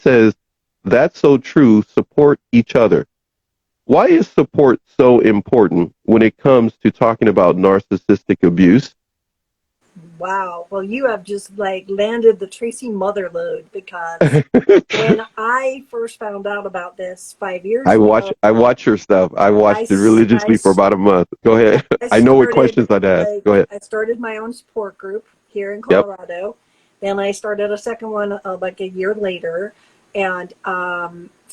says, that's so true, support each other. Why is support so important when it comes to talking about narcissistic abuse? Wow. Well, you have just like landed the Tracy mother load, because when I first found out about this 5 years ago, I watch your stuff. I I, watched it s- I, religiously for s- about a month. Go ahead. I I know what questions I'd ask. Go ahead. I started my own support group here in Yep. Colorado. Then I started a second one like a year later. And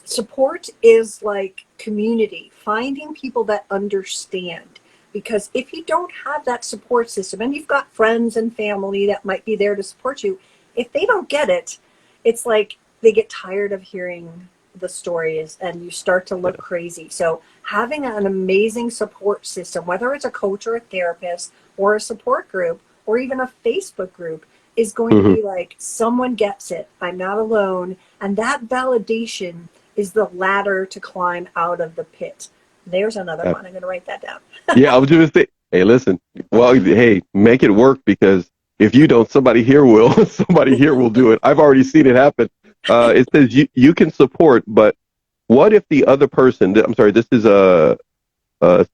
support is like community, finding people that understand. Because if you don't have that support system, and you've got friends and family that might be there to support you, if they don't get it, it's like they get tired of hearing the stories and you start to look crazy. So having an amazing support system, whether it's a coach or a therapist or a support group or even a Facebook group, is going to Hmm. be like, someone gets it, I'm not alone. And that validation is the ladder to climb out of the pit. There's another one. I'm going to write that down. Yeah, I was just saying, hey, listen, well, hey, make it work, because if you don't, somebody here will. Somebody here will do it. I've already seen it happen. It says you can support, but what if the other person, I'm sorry, this is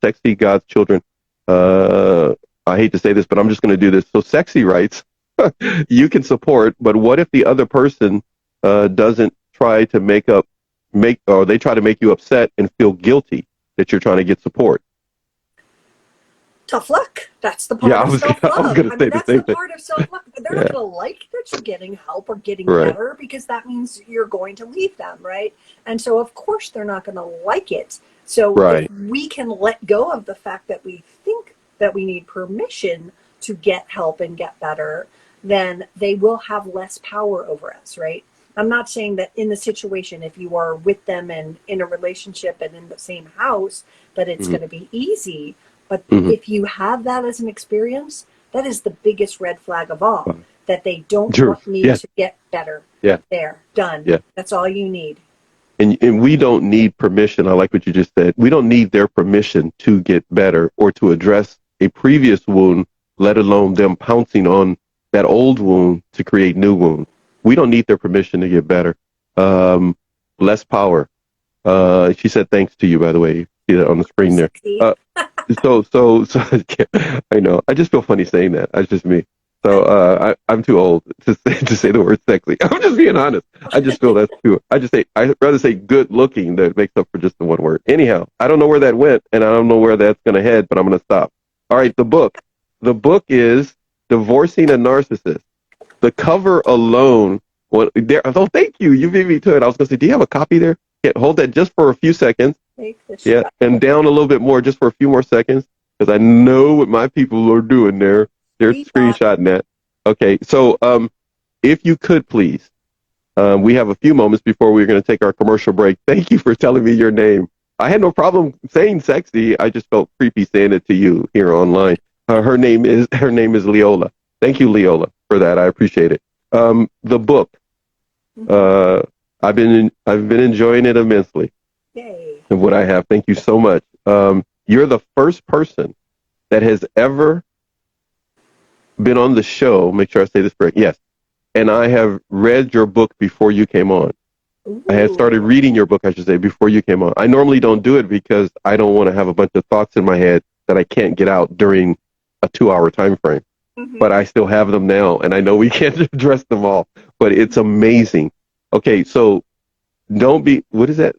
Sexy God's Children. I hate to say this, but I'm just going to do this. So Sexy writes, you can support, but what if the other person doesn't try to or they try to make you upset and feel guilty that you're trying to get support? Tough luck. That's the Yeah, part of I was self-love. going to I say mean, the that's same the thing. part of self-love. They're not Yeah, going to like that you're getting help or getting right, better, because that means you're going to leave them, right? And so, of course, they're not going to like it. So if right. we can let go of the fact that we think that we need permission to get help and get better, then they will have less power over us, right? I'm not saying that in the situation, if you are with them and in a relationship and in the same house, that it's Hmm. going to be easy. But Hmm. if you have that as an experience, that is the biggest red flag of all, that they don't True. want me Yeah, to get better. yeah, There, done. yeah. That's all you need. And we don't need permission. I like what you just said. We don't need their permission to get better or to address a previous wound, let alone them pouncing on that old wound to create new wounds. We don't need their permission to get better. Um, Less power. She said thanks to you, by the way. See that on the Oh, screen there. sexy. Uh, so I know. I just feel funny saying that. That's just me. So I'm too old to say the word sexy. I'm just being honest. I just feel that's too. I'd rather say good looking that makes up for just the one word. Anyhow, I don't know where that went, and I don't know where that's going to head, but I'm going to stop. All right, the book. The book is Divorcing a Narcissist. The cover alone. Well, there. Oh, thank you. You beat me to it. I was going to say, do you have a copy there? Yeah, hold that just for a few seconds. Take the Yeah, shot. and down a little bit more just for a few more seconds, because I know what my people are doing there. They're Keep on. screenshotting that. Okay, so if you could please, we have a few moments before we're going to take our commercial break. Thank you for telling me your name. I had no problem saying sexy. I just felt creepy saying it to you here online. Her name is Leola. Thank you, Leola, for that. I appreciate it. The book. Uh, I've been enjoying it immensely. Yay. And what I have. Thank you so much. You're the first person that has ever been on the show. Make sure I say this correct. Yes. And I have read your book before you came on. I had started Ooh. reading your book, I should say, before you came on. I normally don't do it because I don't want to have a bunch of thoughts in my head that I can't get out during a 2-hour time frame. But I still have them now, and I know we can't address them all. But it's amazing. Okay, so don't be. What is that?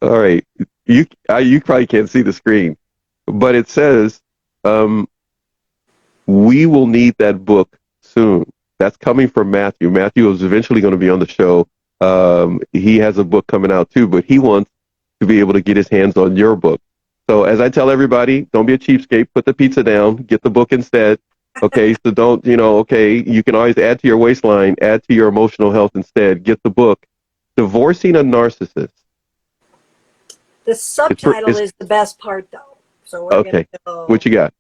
All right. You probably can't see the screen, but it says, we will need that book soon. That's coming from Matthew. Matthew is eventually going to be on the show. He has a book coming out too, but he wants to be able to get his hands on your book. So as I tell everybody, don't be a cheapskate. Put the pizza down. Get the book instead. Okay, so don't, okay, you can always add to your waistline, add to your emotional health instead. Get the book, Divorcing a Narcissist. The subtitle It's is the best part, though. So we're going okay. to go, What you got?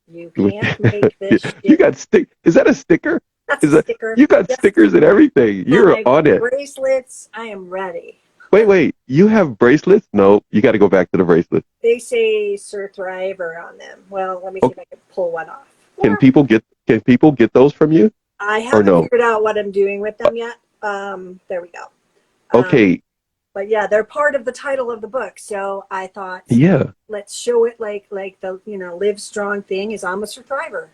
you can't make this You shit. got Is that a sticker? That's a Is that sticker. you got Yes. stickers and everything? You're My on it. bracelets, I am ready. Wait. You have bracelets? No, you got to go back to the bracelets. They say Sir Thriver on them. Well, let me see Okay. if I can pull one off. Can people get those from you I or haven't no? figured out what I'm doing with them yet. There we go. Okay. But yeah, they're part of the title of the book. So I thought, Yeah. let's show it like the live strong thing is almost a thriver.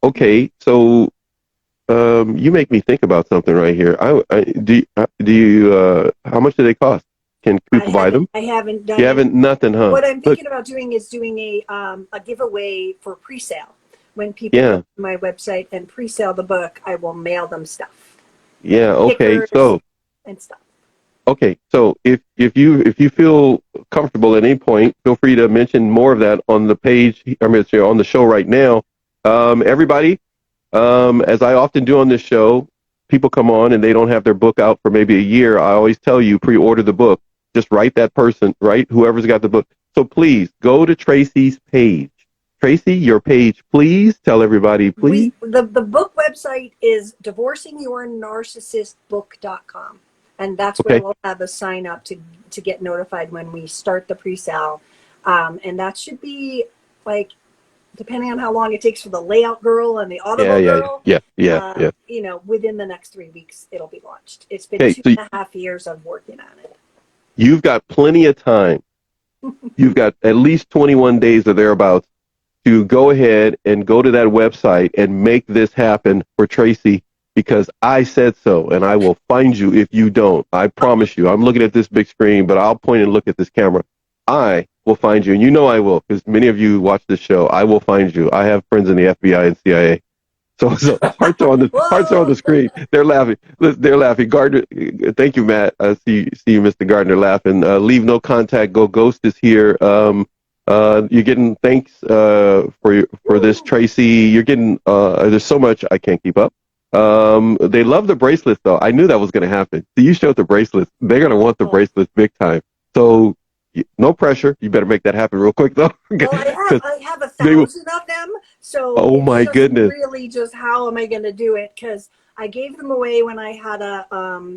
Okay. So you make me think about something right here. Do you how much do they cost? Can people buy them? I haven't done You it. haven't nothing, huh? What I'm Look, thinking about doing is doing a giveaway for pre-sale. When people go yeah, to my website and pre-sale the book, I will mail them stuff, yeah. Okay. stickers and stuff. So if you feel comfortable at any point, feel free to mention more of that on the page. I mean, sorry, on the show right now. Everybody, as I often do on this show, people come on and they don't have their book out for maybe a year. I always tell you, pre-order the book. Just write that person, right? Whoever's got the book. So please go to Tracy's page. Tracy, your page, please. Tell everybody, please. The book website is divorcingyournarcissistbook.com. And that's where Okay. we'll have a sign up to get notified when we start the pre-sale. And that should be like, depending on how long it takes for the layout girl and the Yeah, Audible yeah, girl, yeah, yeah, yeah. within the next 3 weeks, it'll be launched. It's been Okay, two so and a half years of working on it. you've got plenty of time. You've got at least 21 days or thereabouts to go ahead and go to that website and make this happen for Tracy because I said so, and I will find you if you don't. I promise you. I'm looking at this big screen, but I'll point and look at this camera. I will find you, and you know I will because many of you watch this show. I will find you. I have friends in the FBI and CIA. So hearts are on the screen. They're laughing. They're laughing. Gardner, thank you, Matt. I see you, Mr. Gardner, laughing. Leave no contact. Go Ghost is here. You're getting thanks for this, Tracy. You're getting there's so much I can't keep up. They love the bracelets though. I knew that was going to happen. So you showed the bracelets. They're going to want the bracelets big time. So no pressure. You better make that happen real quick though. Well, I have 1,000 of them, so Oh it's my just goodness. really just how am I going to do it? Because I gave them away when I had a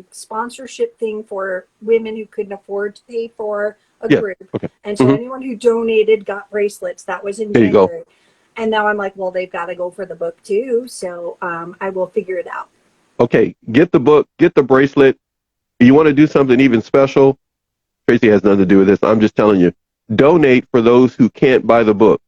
sponsorship thing for women who couldn't afford to pay for a Yeah. group, Okay. and so anyone who donated got bracelets. That was in There you go. January, and now I'm like, well, they've got to go for the book too, so I will figure it out. Okay. Get the book. Get the bracelet. You want to do something even special? Tracy has nothing to do with this. I'm just telling you. Donate for those who can't buy the book.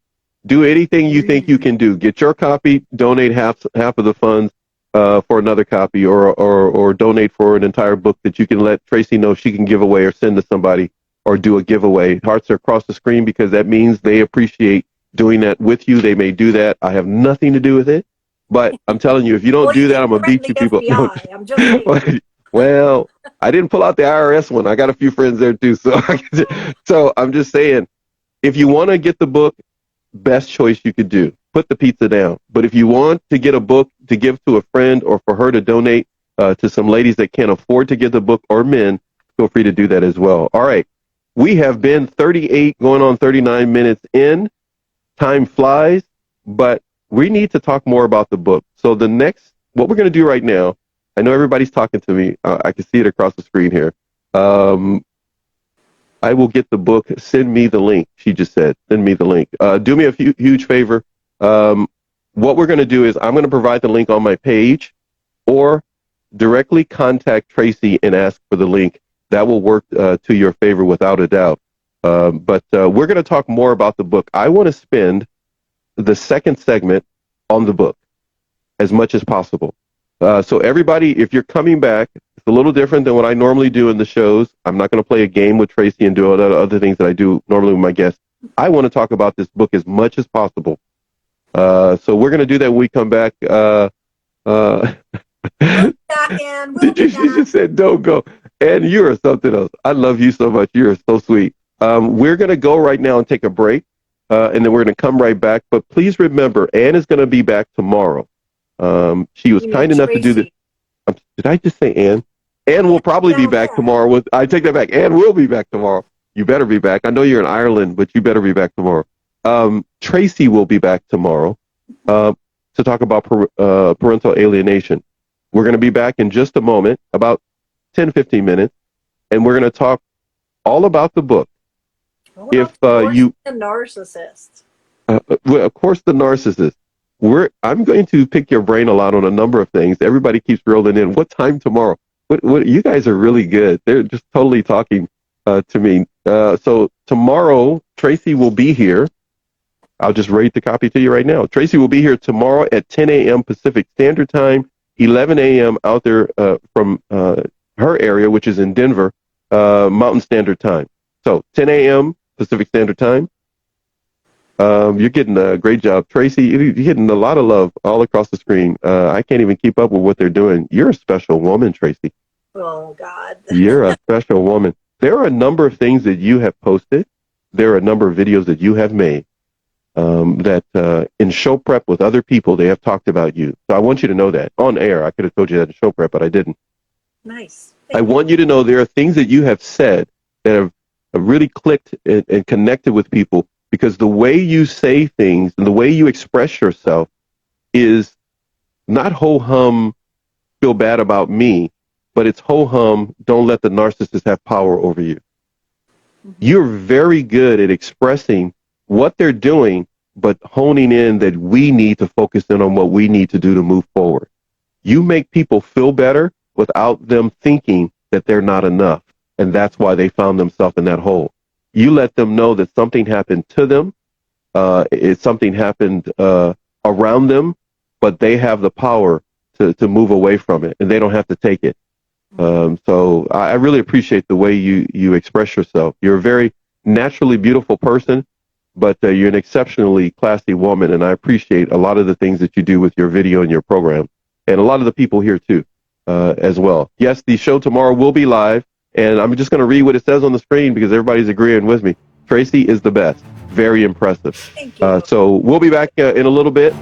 Do anything you think you can do. Get your copy. Donate half of the funds for another copy, or donate for an entire book that you can let Tracy know she can give away or send to somebody or do a giveaway. Hearts are across the screen because that means they appreciate doing that with you. They may do that. I have nothing to do with it, but I'm telling you, if you don't do that, I'm gonna beat you people. FBI. I'm just saying. Well, I didn't pull out the IRS one. I got a few friends there too, so I'm just saying, if you want to get the book, best choice you could do. Put the pizza down. But if you want to get a book to give to a friend or for her to donate to some ladies that can't afford to get the book, or men, feel free to do that as well. All right. We have been 38 going on 39 minutes in. Time flies, but we need to talk more about the book. So what we're going to do right now, I know everybody's talking to me. I can see it across the screen here. I will get the book. Send me the link. She just said, send me the link. Do me a huge favor. What we're going to do is I'm going to provide the link on my page, or directly contact Tracy and ask for the link. That will work to your favor without a doubt. But we're going to talk more about the book. I want to spend the second segment on the book as much as possible. So everybody, if you're coming back, it's a little different than what I normally do in the shows. I'm not going to play a game with Tracy and do all the other things that I do normally with my guests. I want to talk about this book as much as possible. So we're going to do that when we come back. We'll be back, Ann. We'll be She back. just said, don't go. And you are something else. I love you so much. You're so sweet. We're going to go right now and take a break, and then we're going to come right back. But please remember, Ann is going to be back tomorrow. She was kind enough to do this. Did I just say Ann? Ann will probably be back tomorrow. I take that back. Ann will be back tomorrow. You better be back. I know you're in Ireland, but you better be back tomorrow. Tracy will be back tomorrow to talk about parental alienation. We're going to be back in just a moment, about 10, 15 minutes, and we're going to talk all about the book. The narcissist. Well, of course, the narcissist. I'm going to pick your brain a lot on a number of things. Everybody keeps rolling in. What time tomorrow? What you guys are really good. They're just totally talking to me. So tomorrow, Tracy will be here. I'll just read the copy to you right now. Tracy will be here tomorrow at 10 a.m. Pacific Standard Time, 11 a.m. out there from her area, which is in Denver, Mountain Standard Time. So 10 a.m. Pacific Standard Time. You're getting a great job, Tracy. You're getting a lot of love all across the screen. I can't even keep up with what they're doing. You're a special woman, Tracy. Oh, God. You're a special woman. There are a number of things that you have posted. There are a number of videos that you have made that in show prep with other people, they have talked about you. So I want you to know that on air. I could have told you that in show prep, but I didn't. Nice. I want you to know there are things that you have said that have really clicked and connected with people, because the way you say things and the way you express yourself is not ho-hum, feel bad about me, but it's ho-hum, don't let the narcissist have power over you. Mm-hmm. You're very good at expressing what they're doing, but honing in that we need to focus in on what we need to do to move forward. You make people feel better without them thinking that they're not enough. And that's why they found themselves in that hole. You let them know that something happened to them. Something happened around them, but they have the power to move away from it, and they don't have to take it. So I really appreciate the way you express yourself. You're a very naturally beautiful person, but you're an exceptionally classy woman, and I appreciate a lot of the things that you do with your video and your program, and a lot of the people here too, as well. Yes, the show tomorrow will be live, and I'm just going to read what it says on the screen because everybody's agreeing with me. Tracy is the best. Very impressive. Thank you. So we'll be back in a little bit.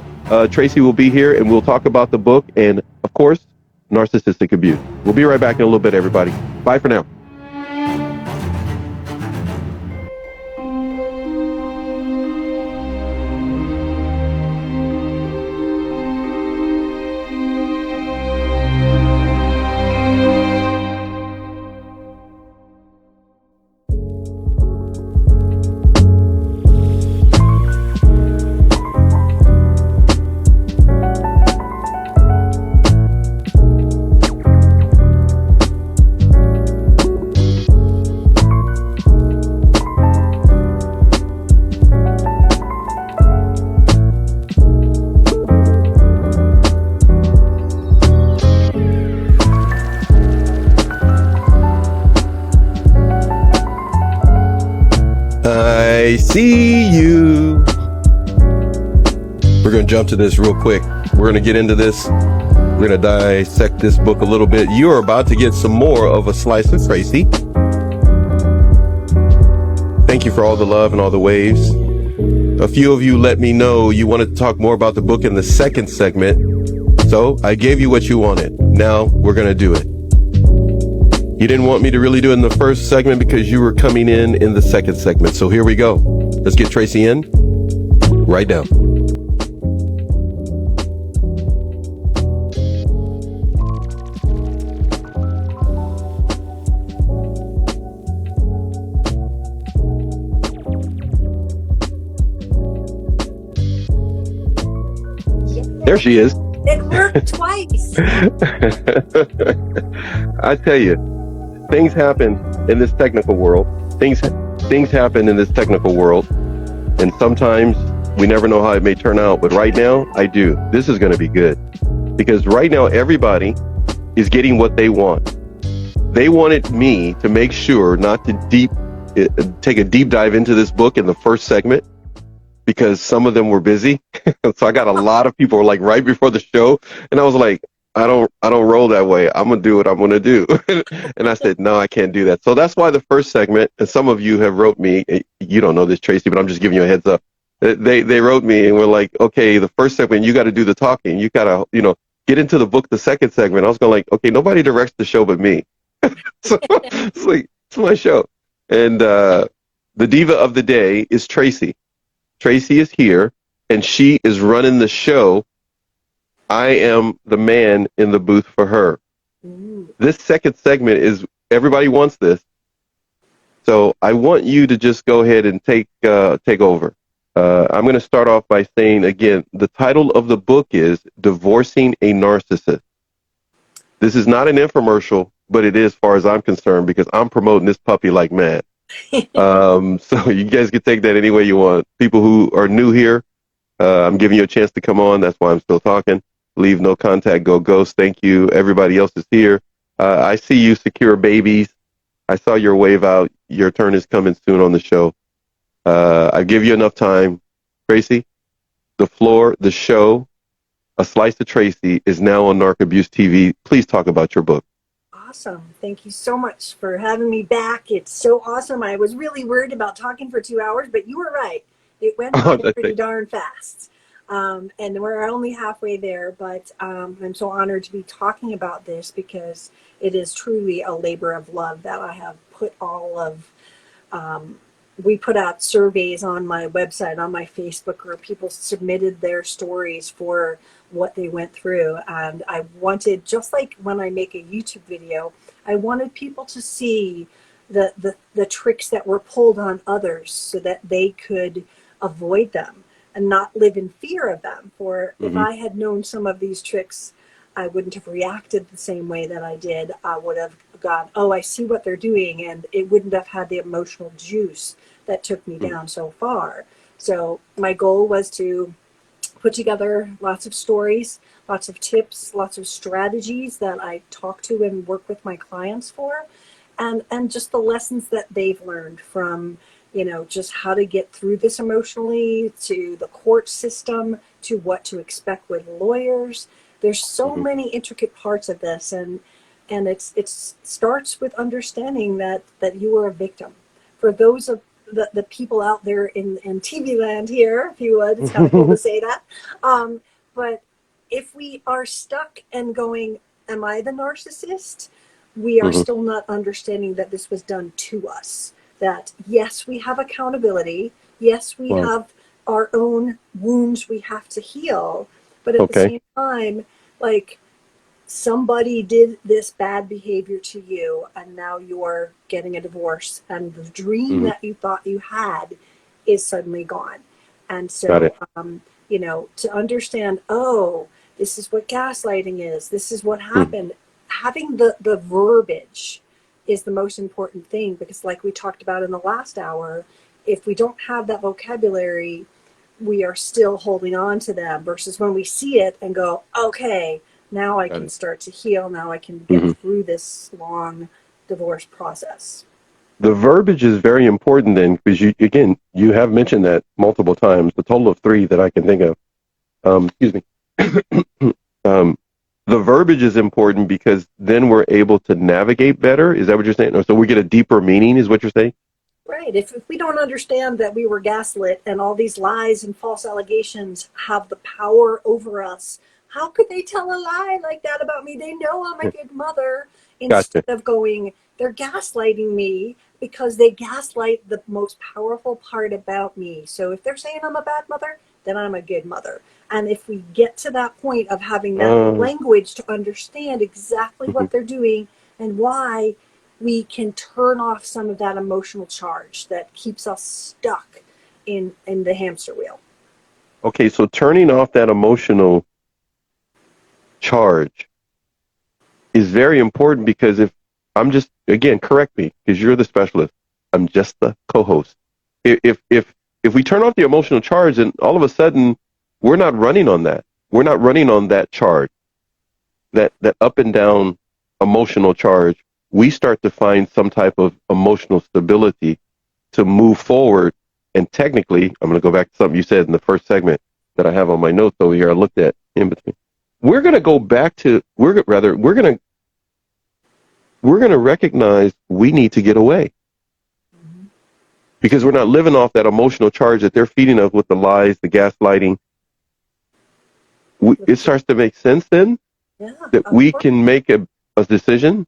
Tracy will be here, and we'll talk about the book and, of course, narcissistic abuse. We'll be right back in a little bit, everybody. Bye for now. I see you. We're going to jump to this real quick. We're going to get into this. We're going to dissect this book a little bit. You're about to get some more of a slice of Tracy. Thank you for all the love and all the waves. A few of you let me know you wanted to talk more about the book in the second segment. So I gave you what you wanted. Now we're going to do it. You didn't want me to really do it in the first segment because you were coming in the second segment. So here we go. Let's get Tracy in right now. There she is. It worked twice. I tell you, things happen in this technical world. Things happen in this technical world, and sometimes we never know how it may turn out. But right now, I do. This is going to be good, because right now everybody is getting what they want. They wanted me to make sure not to take a deep dive into this book in the first segment, because some of them were busy. So I got a lot of people like right before the show, and I was like, I don't roll that way. I'm going to do what I'm going to do. And I said, no, I can't do that. So that's why the first segment, and some of you have wrote me, you don't know this, Tracy, but I'm just giving you a heads up. They wrote me and were like, okay, the first segment, you got to do the talking. You got to, get into the book, the second segment. I was going like, okay, nobody directs the show but me. So it's like, it's my show. And the diva of the day is Tracy. Tracy is here, and she is running the show. I am the man in the booth for her. Ooh. This second segment is, everybody wants this. So I want you to just go ahead and take over. I'm going to start off by saying, again, the title of the book is Divorcing a Narcissist. This is not an infomercial, but it is, as far as I'm concerned, because I'm promoting this puppy like mad. So you guys can take that any way you want. People who are new here, I'm giving you a chance to come on. That's why I'm still talking. Leave no contact, go ghost. Thank you. Everybody else is here. I see you, Secure Babies. I saw your wave out. Your turn is coming soon on the show. I give you enough time. Tracy, the floor, the show, A Slice of Tracy is now on NARC Abuse TV. Please talk about your book. Awesome. Thank you so much for having me back. It's so awesome. I was really worried about talking for 2 hours, but you were right. It went by pretty darn fast. And we're only halfway there, but I'm so honored to be talking about this because it is truly a labor of love that I have put all of we put out surveys on my website, on my Facebook group. People submitted their stories for what they went through. And I wanted, just like when I make a YouTube video, I wanted people to see the tricks that were pulled on others so that they could avoid them and not live in fear of them. For if I had known some of these tricks, I wouldn't have reacted the same way that I did. I would have gone, oh, I see what they're doing, and it wouldn't have had the emotional juice that took me down so far. So my goal was to put together lots of stories, lots of tips, lots of strategies that I talk to and work with my clients for, and just the lessons that they've learned from, you know, just how to get through this emotionally, to the court system, to what to expect with lawyers. There's so many intricate parts of this, and it starts with understanding that you are a victim. For those of the people out there in TV land here, if you would, it's kind of cool to say that. But if we are stuck and going, am I the narcissist? We are still not understanding that this was done to us. That yes, we have accountability. Yes, we have our own wounds we have to heal. But at the same time, like, somebody did this bad behavior to you and now you're getting a divorce and the dream that you thought you had is suddenly gone. And so, you know, to understand, oh, this is what gaslighting is. This is what happened. Having the verbiage is the most important thing, because like we talked about in the last hour, if we don't have that vocabulary, we are still holding on to them, versus when we see it and go, okay, now I can start to heal. Now I can get through this long divorce process. The verbiage is very important then, because you have mentioned that multiple times, the total of 3 that I can think of. Excuse me. The verbiage is important because then we're able to navigate better. Is that what you're saying? So we get a deeper meaning, is what you're saying? Right. If we don't understand that we were gaslit and all these lies and false allegations have the power over us, how could they tell a lie like that about me? They know I'm a good mother. Instead of going, they're gaslighting me because they gaslight the most powerful part about me. So if they're saying I'm a bad mother, then I'm a good mother. And if we get to that point of having that language to understand exactly what they're doing and why, we can turn off some of that emotional charge that keeps us stuck in the hamster wheel. Okay, so turning off that emotional charge is very important, because if I'm just, again, correct me, because you're the specialist, I'm just the co-host. If we turn off the emotional charge, and all of a sudden we're not running on that. We're not running on that charge, that up and down emotional charge. We start to find some type of emotional stability to move forward. And technically, I'm going to go back to something you said in the first segment that I have on my notes over here. I looked at in between. We're going to go back to, we're going to recognize we need to get away, because we're not living off that emotional charge that they're feeding us with the lies, the gaslighting. It starts to make sense then that we can make a decision.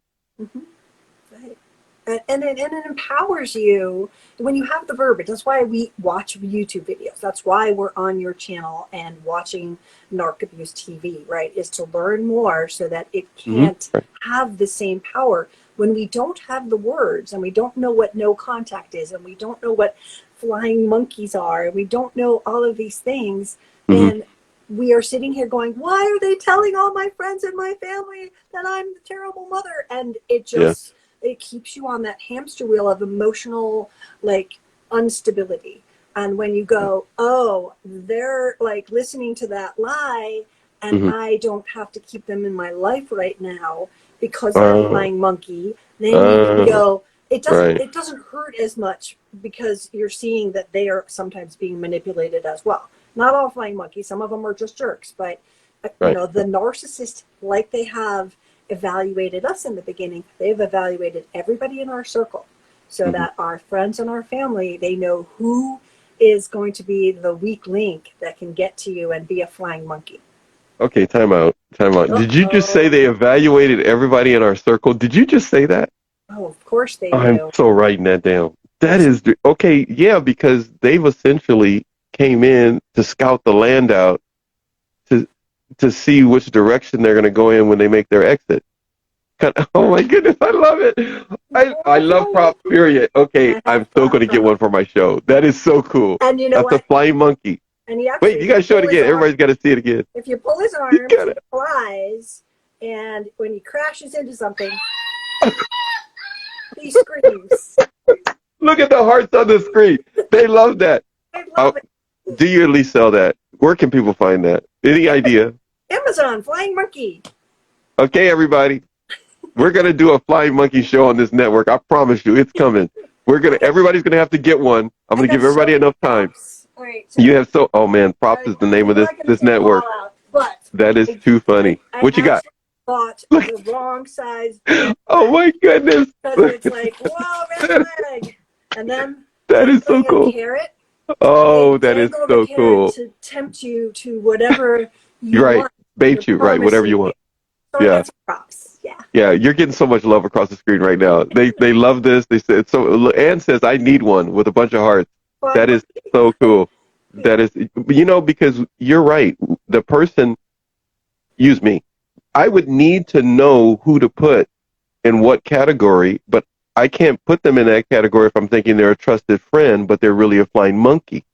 And it empowers you when you have the verbiage. That's why we watch YouTube videos. That's why we're on your channel and watching NARC Abuse TV, right? Is to learn more so that it can't have the same power. When we don't have the words and we don't know what no contact is and we don't know what flying monkeys are, we don't know all of these things, Mm-hmm. then we are sitting here going, why are they telling all my friends and my family that I'm the terrible mother? And it Yeah. just, it keeps you on that hamster wheel of emotional, like, instability. And when you go, oh, they're like listening to that lie, and Mm-hmm. I don't have to keep them in my life right now because they're a Uh, flying monkey, then you can uh, go, right. it doesn't hurt as much because you're seeing that they are sometimes being manipulated as well. Not all flying monkeys, some of them are just jerks, but you Right. know, the narcissist, like they have evaluated us in the beginning, they've evaluated everybody in our circle, so Mm-hmm. that our friends and our family, they know who is going to be the weak link that can get to you and be a flying monkey. Okay, time out. Time out. Did you just say Uh-oh. they evaluated everybody in our circle? Did you just say that? Oh, of course they I'm do. so writing that down. That That's is okay. Yeah, because they've essentially came in to scout the land out to see which direction they're going to go in when they make their exit. Oh my goodness, I love it. I love props. Period. Okay, I I'm have so going to get one for my show. That is so cool. and you know That's a what? flying monkey. And he Wait, actually, you if got you to show it pull his again. arm, Everybody's got to see it again. if you pull his You arms, got he it. flies, and when he crashes into something, he screams. Look at the hearts on the screen. They love that. I Oh, love it. do you at least sell that? Where can people find that? Any idea? Amazon, flying monkey. Okay, everybody. We're gonna do a flying monkey show on this network. I promise you, it's coming. Everybody's gonna have to get one. I'm I gonna got give so everybody many enough time. props. All right, You so have oh man, props is the name I'm of not going to this take them all network. out, but That is too funny. I What you got? actually bought Look, the wrong size red oh flag my goodness. because it's like, whoa, red flag. And then That is so dangling a cool. carrot, they Oh, that is dangle the so carrot cool. to tempt you to whatever you You're right. want. They're Bait you, right? Whatever you promising you. want. So I Yeah. got some props. Yeah. Yeah, you're getting so much love across the screen right now. They love this. They said so. Ann says I need one with a bunch of hearts. Flying That is monkey. so cool. That is, because you're right. The person, use me. I would need to know who to put in what category, but I can't put them in that category if I'm thinking they're a trusted friend, but they're really a flying monkey.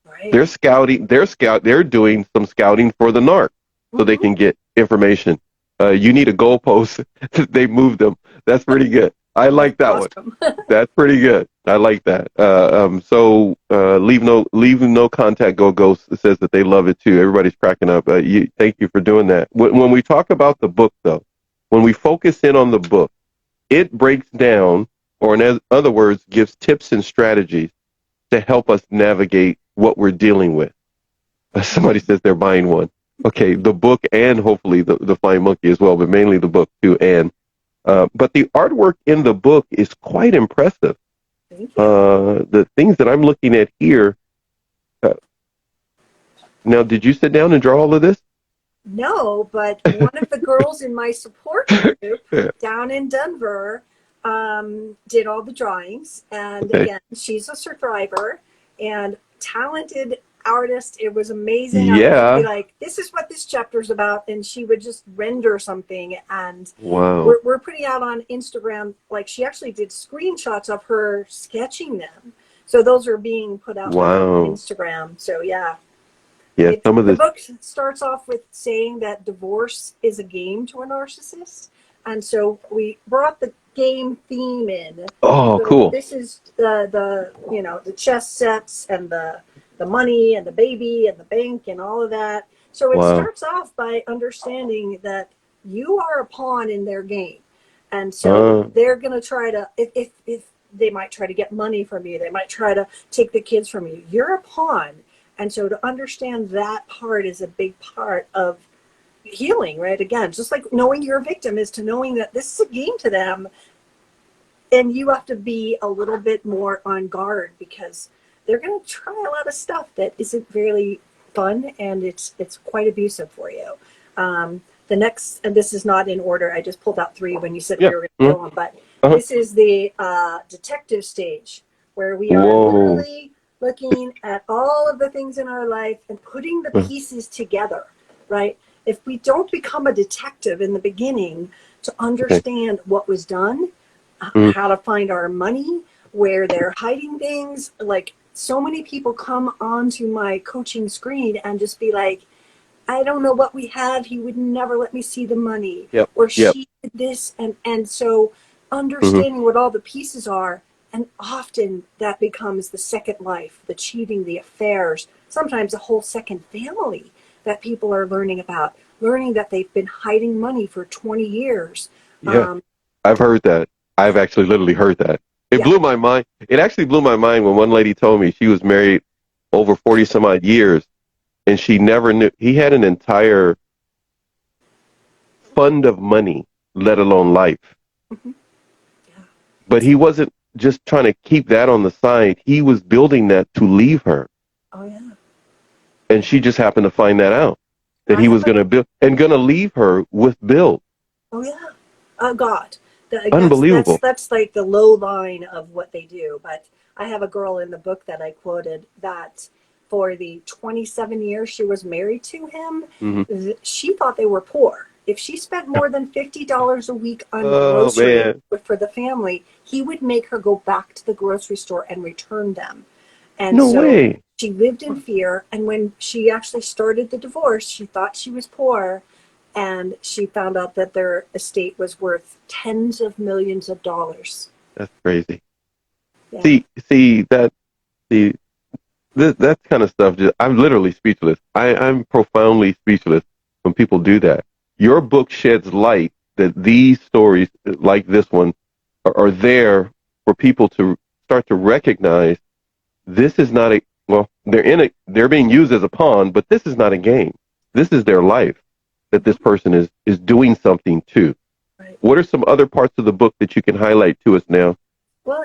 Right. They're scouting. They're doing some scouting for the NARC so they can get information. You need a goalpost. They moved them. That's pretty good. I like that Awesome. one. That's pretty good. I like that. Leave no contact, go ghost. It says that they love it too. Everybody's cracking up. Thank you for doing that. When we talk about the book, though, when we focus in on the book, it breaks down, or in other words, gives tips and strategies to help us navigate what we're dealing with. Somebody says they're buying one. Okay, the book and hopefully the flying monkey as well, but mainly the book too. But the artwork in the book is quite impressive. Thank you. The things that I'm looking at here. Now, did you sit down and draw all of this? No, but one of the girls in my support group Yeah. down in Denver did all the drawings. And Okay. again, she's a survivor and talented artist. It was amazing. I Yeah. would be like, this is what this chapter's about. And she would just render something. And Wow. we're putting out on Instagram, like she actually did screenshots of her sketching them. So those are being put out Wow. on Instagram. So yeah. Yeah. Some of The this. book starts off with saying that divorce is a game to a narcissist. And so we brought the game theme in. Oh, So cool. this is the chess sets and the money and the baby and the bank and all of that. So it Wow. starts off by understanding that you are a pawn in their game. And so they're going to try to, if they might try to get money from you, they might try to take the kids from you. You're a pawn. And so to understand that part is a big part of healing, right? Again, just like knowing you're a victim is to knowing that this is a game to them. And you have to be a little bit more on guard because they're going to try a lot of stuff that isn't really fun and it's quite abusive for you. The next, and this is not in order, I just pulled out three when you said we were going to go on, but this is the detective stage where we are literally looking at all of the things in our life and putting the pieces together, right? If we don't become a detective in the beginning to understand what was done, how to find our money, where they're hiding things, like so many people come onto my coaching screen and just be like, I don't know what we have. He would never let me see the money, Yep. or Yep. she did this, and so Hmm. understanding what all the pieces are, and often that becomes the second life, the cheating, the affairs, sometimes a whole second family that people are learning about, learning that they've been hiding money for 20 years. Yeah. Um, I've heard that. I've actually literally heard that. It yeah, blew my mind. It actually blew my mind when one lady told me she was married over 40 some odd years and she never knew he had an entire fund of money, let alone life. mhm, yeah, But he wasn't just trying to keep that on the side. He was building that to leave her. oh yeah. And she just happened to find that out that I he have was a going to build and going to leave her with bills. Oh yeah. God. Unbelievable. That's like the low line of what they do. But I have a girl in the book that I quoted that for the 27 years she was married to him, Hmm. she thought they were poor. If she spent more than $50 a week on Oh, groceries man. for the family, he would make her go back to the grocery store and return them. And No so way. she lived in fear. And when she actually started the divorce, she thought she was poor. And she found out that their estate was worth tens of millions of dollars. That's crazy. Yeah. See that, see, that kind of stuff. Just, I'm literally speechless. I'm profoundly speechless when people do that. Your book sheds light that these stories, like this one, are there for people to start to recognize this is not a, well, they're being used as a pawn, but this is not a game. This is their life that this person is doing something to. Right. What are some other parts of the book that you can highlight to us now? Well,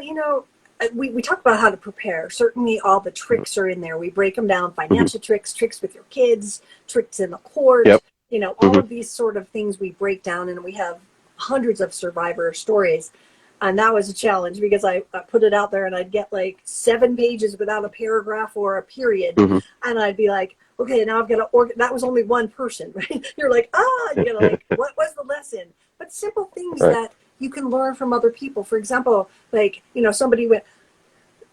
we talk about how to prepare. Certainly, all the tricks are in there. We break them down: Hmm. financial tricks, tricks with your kids, tricks in the court. Yep. All Hmm. of these sort of things we break down, and we have hundreds of survivor stories. And that was a challenge because I put it out there, and I'd get like 7 pages without a paragraph or a period, Hmm. and I'd be like, okay, now I've got to that was only one person, right? You're like, you gotta like, what was the lesson? But simple things Right. that you can learn from other people. For example, like, somebody went,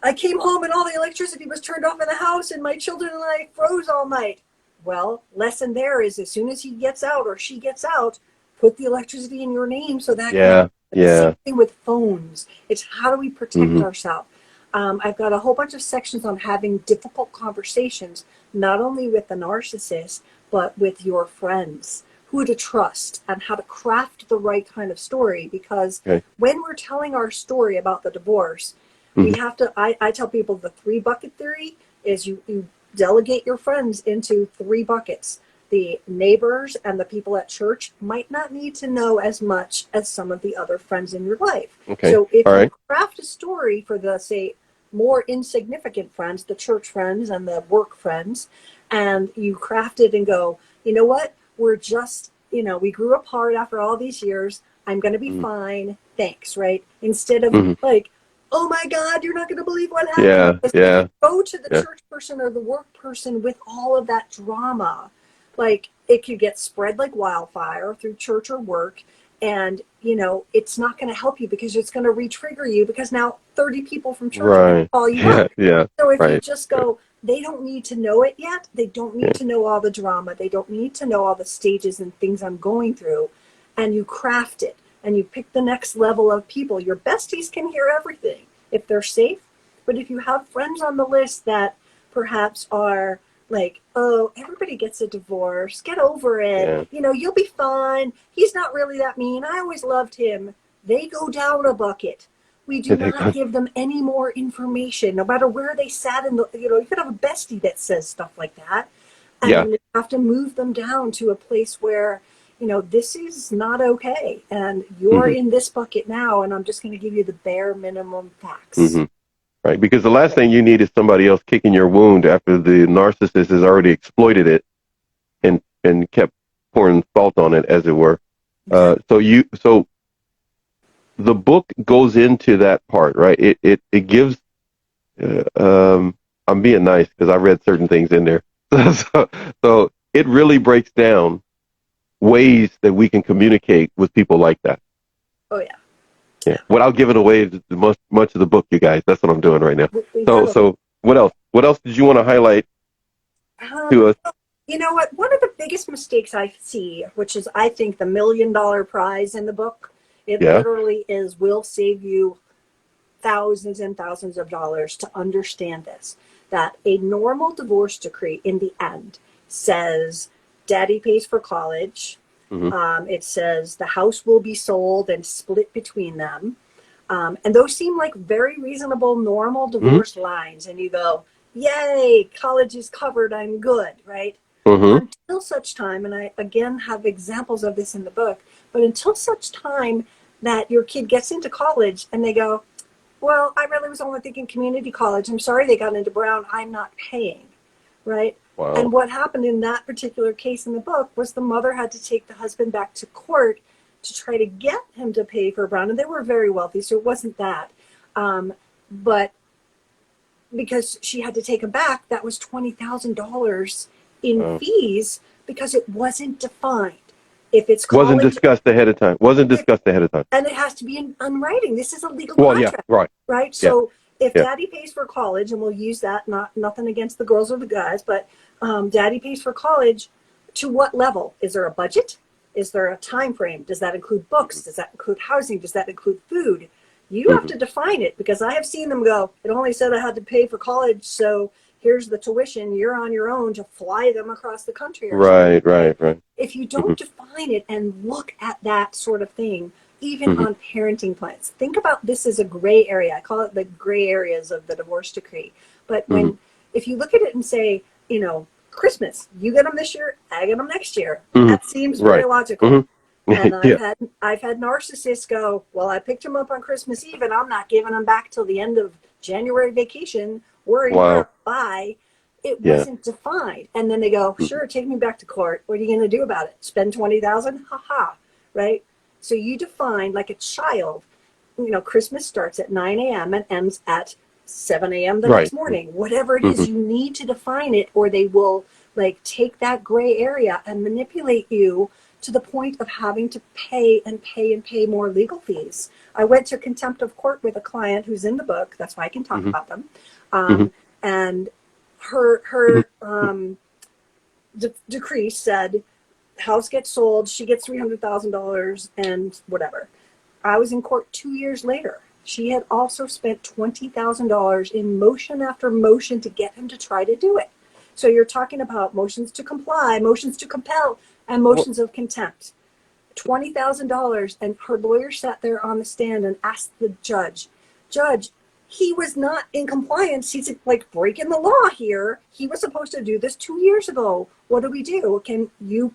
I came home and all the electricity was turned off in the house and my children and I froze all night. Well, lesson there is as soon as he gets out or she gets out, put the electricity in your name so that can happen. Yeah. The same Yeah. thing with phones. It's how do we protect Hmm. ourselves? I've got a whole bunch of sections on having difficult conversations, not only with the narcissist, but with your friends, who to trust and how to craft the right kind of story. Because Okay. when we're telling our story about the divorce, we Hmm. have to, I tell people the 3 bucket theory is you delegate your friends into 3 buckets. The neighbors and the people at church might not need to know as much as some of the other friends in your life. Okay. So if All you right. craft a story for the, say, more insignificant friends, the church friends and the work friends, and you craft it and go, you know what, we're just, we grew apart after all these years. I'm going to be Mm-hmm. fine. Thanks, right? Instead of Mm-hmm. like, oh my God, you're not going to believe what happened. Yeah. Because if you Yeah. go to the Yeah. church person or the work person with all of that drama, like it could get spread like wildfire through church or work. And, it's not going to help you because it's going to re-trigger you because now 30 people from church are going to Right. call you Yeah. up. Yeah. So if you Right. just go, they don't need to know it yet. They don't need Yeah. to know all the drama. They don't need to know all the stages and things I'm going through. And you craft it and you pick the next level of people. Your besties can hear everything if they're safe. But if you have friends on the list that perhaps are like, oh, everybody gets a divorce, get over it, Yeah. you'll be fine. He's not really that mean. I always loved him. They go down a bucket. We do not give them any more information, no matter where they sat in the, you could have a bestie that says stuff like that. And Yeah. then you have to move them down to a place where, this is not okay. And you're Hmm. in this bucket now, and I'm just going to give you the bare minimum facts. Hmm. Right. Because the last thing you need is somebody else kicking your wound after the narcissist has already exploited it and kept pouring salt on it, as it were. Yeah. So the book goes into that part, right? It gives. I'm being nice because I read certain things in there. so, so it really breaks down ways that we can communicate with people like that. Oh, yeah. Yeah. Without giving away much of the book, you guys. That's what I'm doing right now. We So got to so What else? What else did you want to highlight to us? You know what? One of the biggest mistakes I see, which is I think the $1 million prize in the book, it Yeah. literally is will save you thousands and thousands of dollars to understand this. That a normal divorce decree in the end says daddy pays for college. Hmm. It says the house will be sold and split between them. And those seem like very reasonable, normal Hmm. divorce lines. And you go, yay, college is covered, I'm good, right? Hmm. Until such time, and I again have examples of this in the book, but until such time that your kid gets into college and they go, well, I really was only thinking community college. I'm sorry they got into Brown. I'm not paying, right? Wow. And what happened in that particular case in the book was the mother had to take the husband back to court to try to get him to pay for Brown. And they were very wealthy, so it wasn't that. But because she had to take him back, that was $20,000 in Wow. fees because it wasn't defined. If it's Wasn't college, discussed ahead of time. Wasn't discussed ahead of time. and it has to be in writing. This is a legal Well, yeah, contract, right. right? Yeah, So if yeah. daddy pays for college, and we'll use that, nothing against the girls or the guys, but daddy pays for college, to what level? Is there a budget? Is there a time frame? Does that include books? Does that include housing? Does that include food? You have Hmm. to define it, because I have seen them go, it only said I had to pay for college, so here's the tuition. You're on your own to fly them across the country or something. Right. If you Hmm. don't define it and look at that sort of thing, even Hmm. on parenting plans, think about this as a gray area. I call it the gray areas of the divorce decree. But Hmm. if you look at it and say, Christmas, you get them this year, I get them next year. Hmm. That seems very Right. logical. Hmm. And Yeah. I've had narcissists go, well, I picked them up on Christmas Eve and I'm not giving them back till the end of January vacation. Worry, Wow. bye. It Yeah. wasn't defined. And then they go, Hmm. sure, take me back to court. What are you going to do about it? Spend 20,000? Ha ha. Right? So you define, like a child, Christmas starts at 9 a.m. and ends at 7 a.m. the Right. next morning. Whatever it Hmm. is, you need to define it, or they will take that gray area and manipulate you to the point of having to pay and pay and pay more legal fees. I went to contempt of court with a client who's in the book. That's why I can talk Hmm. about them. Hmm. And her decree said, house gets sold, she gets $300,000 and whatever. I was in court 2 years later. She had also spent $20,000 in motion after motion to get him to try to do it. So you're talking about motions to comply, motions to compel, and motions of contempt. $20,000, and her lawyer sat there on the stand and asked the judge, he was not in compliance. He's breaking the law here. He was supposed to do this 2 years ago. What do we do? Can you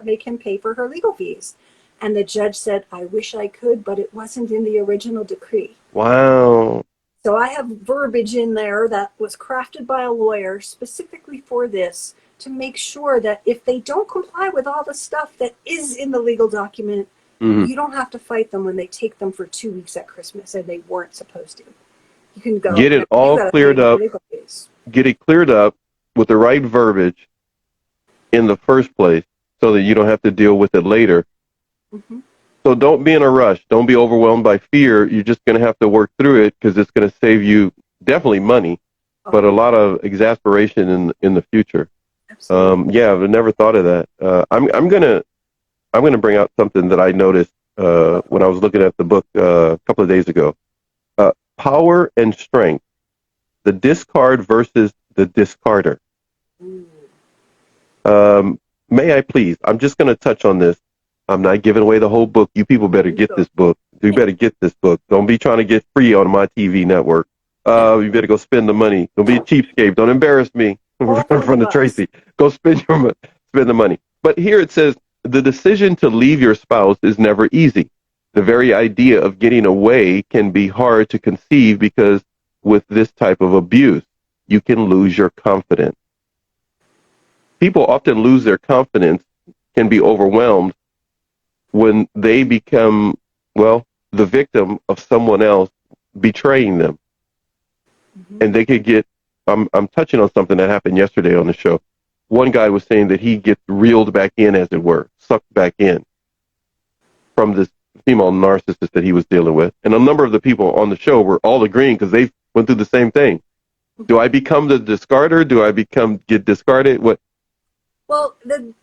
make him pay for her legal fees? And the judge said, I wish I could, but it wasn't in the original decree. Wow. So I have verbiage in there that was crafted by a lawyer specifically for this, to make sure that if they don't comply with all the stuff that is in the legal document, Hmm. you don't have to fight them when they take them for 2 weeks at Christmas and they weren't supposed to. You can go, Get it you all got to pay cleared my up. legal fees. Get it cleared up with the right verbiage in the first place, so that you don't have to deal with it later. Mm-hmm. So don't be in a rush. Don't be overwhelmed by fear. You're just going to have to work through it, because it's going to save you definitely money, but a lot of exasperation in the future. Absolutely. Yeah, I've never thought of that. I'm gonna bring out something that I noticed when I was looking at the book a couple of days ago. Power and strength, the discard versus the discarder. Ooh. May I please? I'm just going to touch on this. I'm not giving away the whole book. You people better get this book. You better get this book. Don't be trying to get free on my TV network. You better go spend the money. Don't be a cheapskate. Don't embarrass me in front of Tracy. Go spend the money. But here it says, the decision to leave your spouse is never easy. The very idea of getting away can be hard to conceive, because with this type of abuse, you can lose your confidence. People often lose their confidence, can be overwhelmed when they become, well, the victim of someone else betraying them. Mm-hmm. And they could get, I'm touching on something that happened yesterday on the show. One guy was saying that he gets reeled back in, as it were, sucked back in from this female narcissist that he was dealing with. And a number of the people on the show were all agreeing, because they went through the same thing. Do I become the discarder? Do I get discarded? What? Well, the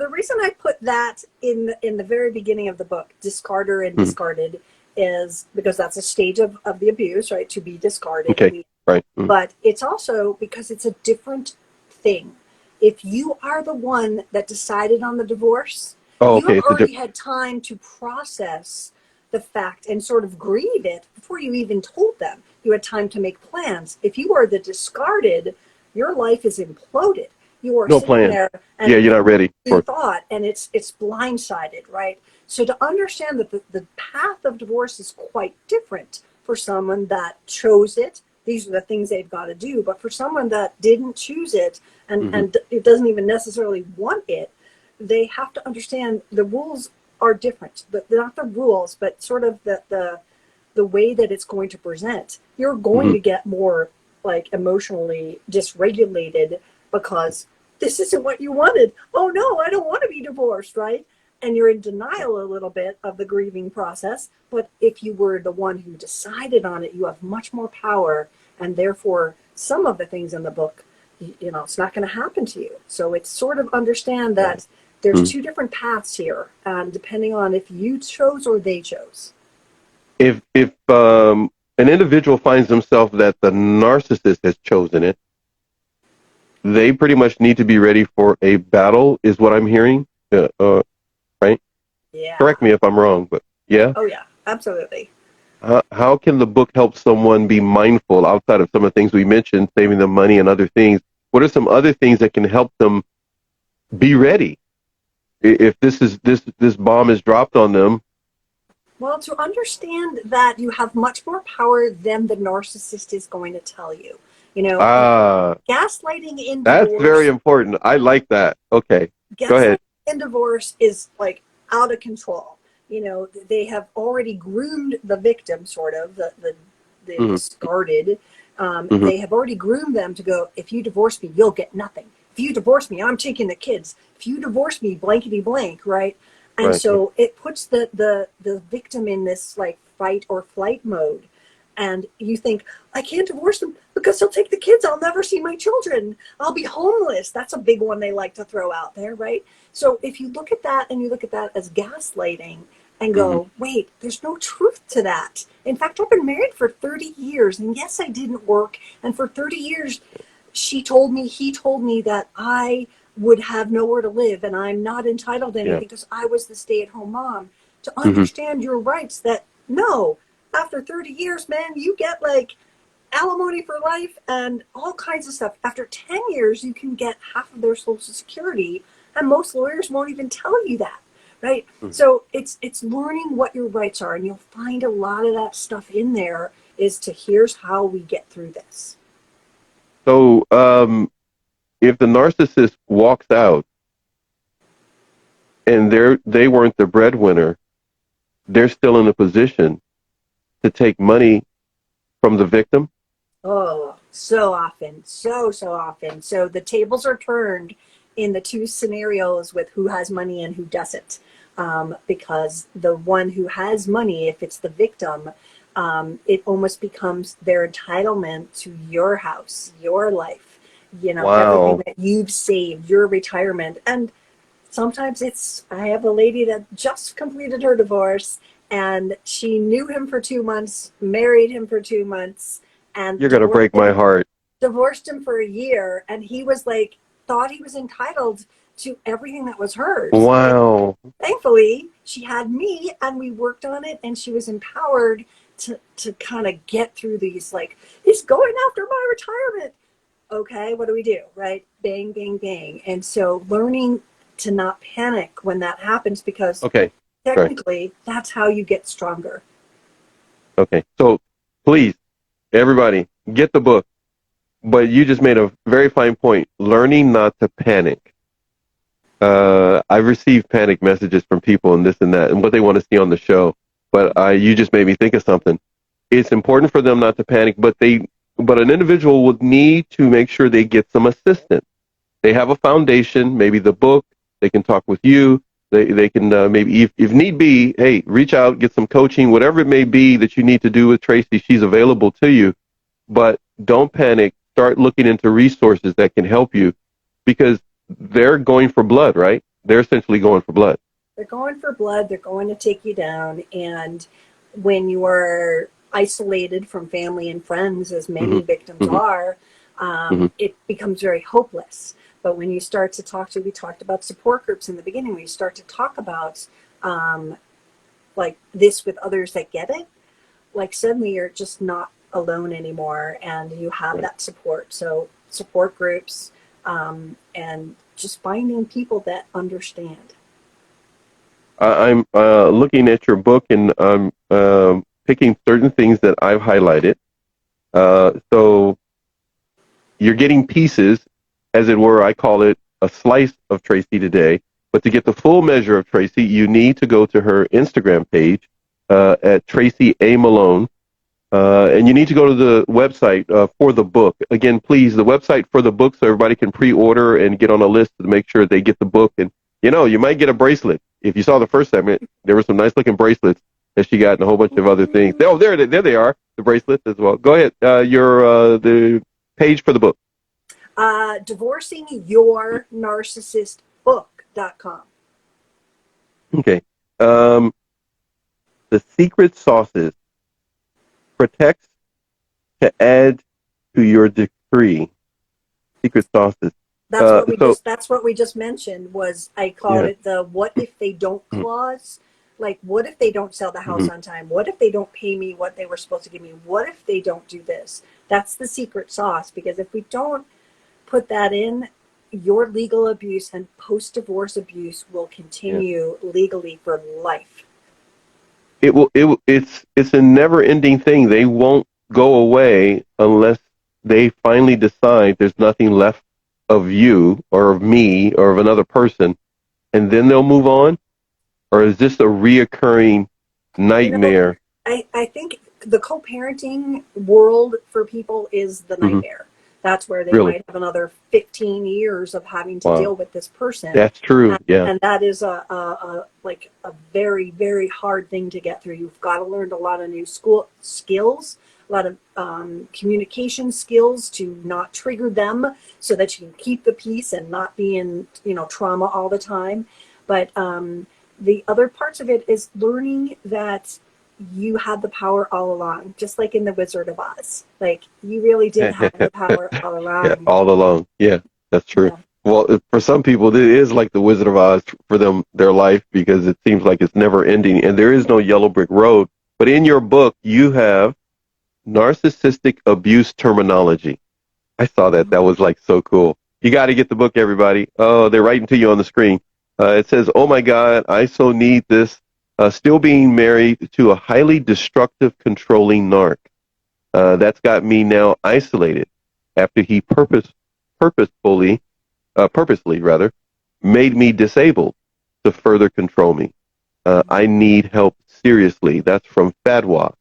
reason I put that in the very beginning of the book, discarder and Mhm. discarded, is because that's a stage of the abuse, right? To be discarded. Okay, right. But it's also because it's a different thing. If you are the one that decided on the divorce, Oh, you okay. have It's a already had time to process the fact and sort of grieve it before you even told them. You had time to make plans. If you are the discarded, your life is imploded. You are no sitting plan. there Yeah, and you're not ready you for. thought, and it's blindsided, right? So to understand that the path of divorce is quite different for someone that chose it, these are the things they've got to do. But for someone that didn't choose it Mhm. and it doesn't even necessarily want it, they have to understand the rules are different. But not the rules, but sort of the way that it's going to present. You're going Mhm. to get more like emotionally dysregulated because this isn't what you wanted. Oh no, I don't want to be divorced, right? And you're in denial a little bit of the grieving process. But if you were the one who decided on it, you have much more power. And therefore, some of the things in the book, it's not going to happen to you. So it's sort of understand Right. that there's Mhm. two different paths here, depending on if you chose or they chose. If an individual finds themselves that the narcissist has chosen it, they pretty much need to be ready for a battle, is what I'm hearing. Right? Yeah. Correct me if I'm wrong, but yeah. Oh, yeah. Absolutely. How can the book help someone be mindful outside of some of the things we mentioned, saving them money and other things? What are some other things that can help them be ready if this bomb is dropped on them? Well, to understand that you have much more power than the narcissist is going to tell you. You know, Ah, gaslighting in that's very divorce, important. I like that. Okay, go gaslighting ahead. in divorce is like out of control. They have already groomed the victim, sort of, the Hmm. discarded. Hmm. They have already groomed them to go, if you divorce me, you'll get nothing. If you divorce me, I'm taking the kids. If you divorce me, blankety blank, right? And Right. so it puts the victim in this like fight or flight mode. And you think, I can't divorce him because he'll take the kids. I'll never see my children. I'll be homeless. That's a big one they like to throw out there, right? So if you look at that and you look at that as gaslighting and Hmm. go, wait, there's no truth to that. In fact, I've been married for 30 years, and yes, I didn't work. And for 30 years, he told me that I would have nowhere to live and I'm not entitled to Yeah. anything because I was the stay at home mom. To Hmm. understand your rights, that no, after 30 years, man, you get like alimony for life and all kinds of stuff. After 10 years, you can get half of their social security, and most lawyers won't even tell you that, right? Hmm. So it's learning what your rights are, and you'll find a lot of that stuff in there is to here's how we get through this. So, if the narcissist walks out and they weren't the breadwinner, they're still in a position to take money from the victim. Oh, so often, so often. So the tables are turned in the two scenarios with who has money and who doesn't. Because the one who has money, if it's the victim, it almost becomes their entitlement to your house, your life, everything Wow. that you've saved, your retirement. And sometimes I have a lady that just completed her divorce and she knew him for 2 months, married him for 2 months, and You're gonna break my heart. divorced him for a year. And he was like, thought he was entitled to everything that was hers. And Wow. thankfully, she had me and we worked on it, and she was empowered to kind of get through these, like, he's going after my retirement. Okay, what do we do? Right? Bang, bang, bang. And so learning to not panic when that happens, because Okay. Right. technically that's how you get stronger. Okay. So please, everybody, get the book. But you just made a very fine point. Learning not to panic. I've received panic messages from people and this and that and what they want to see on the show. But you just made me think of something. It's important for them not to panic, but an individual would need to make sure they get some assistance. They have a foundation, maybe the book. They can talk with you. They can maybe, if need be, hey, reach out, get some coaching, whatever it may be that you need to do with Tracy. She's available to you. But don't panic. start looking into resources that can help you, because they're going for blood, right? They're essentially going for blood. They're going for blood. They're going to take you down. And when you are isolated from family and friends, as Hmm. many victims Hmm. are, Hmm. it becomes very hopeless. But when you start to talk to, we talked about support groups in the beginning, when you start to talk about um, like this with others that get it, like suddenly you're just not alone anymore and you have Right. that support. So support groups, and just finding people that understand. I'm looking at your book, and I'm picking certain things that I've highlighted. So you're getting pieces, as it were. I call it a slice of Tracy today. But to get the full measure of Tracy, you need to go to her Instagram page at Tracy A. Malone. And you need to go to the website for the book. Again, please, the website for the book, so everybody can pre-order and get on a list to make sure they get the book. And, you might get a bracelet. If you saw the first segment, there were some nice looking bracelets that she got and a whole bunch of other things. Oh, there they are, the bracelets as well. Go ahead. The page for the book. Divorcingyournarcissistbook.com. Okay. Um, the secret sauces: protects to add to your decree. Secret sauces. So That's what we just mentioned. Was I called yeah. it the what if they don't clause. Like, what if they don't sell the house Mm-hmm. on time? What if they don't pay me what they were supposed to give me? What if they don't do this? That's the secret sauce, because if we don't put that in, your legal abuse and post-divorce abuse will Yeah. continue legally for life. It's a never ending thing. They won't go away unless they finally decide there's nothing left of you or of me or of another person, and then they'll move on. Or is this a reoccurring You know, nightmare? I think the co-parenting world for people is the Hmm. nightmare. That's where they Really? might have another 15 years of having to Wow. deal with this person. That's true. Yeah. And that is a like a very, very hard thing to get through. You've got to learn a lot of new school skills, a lot of communication skills to not trigger them, so that you can keep the peace and not be in, trauma all the time. But the other parts of it is learning that you had the power all along, just like in the Wizard of Oz. Like, you really did have the power all Yeah, along. all along. Yeah, that's true. Yeah. Well, for some people, it is like the Wizard of Oz for them, their life, because it seems like it's never ending and there is no yellow brick road. But in your book, you have narcissistic abuse terminology. I saw that. That was like so cool. You got to get the book, everybody. Oh, they're writing to you on the screen. It says, "Oh my God, I so need this. Still being married to a highly destructive, controlling narc. That's got me now isolated after he purposefully, purposely rather, made me disabled to further control me. I need help seriously." That's from Fadwa.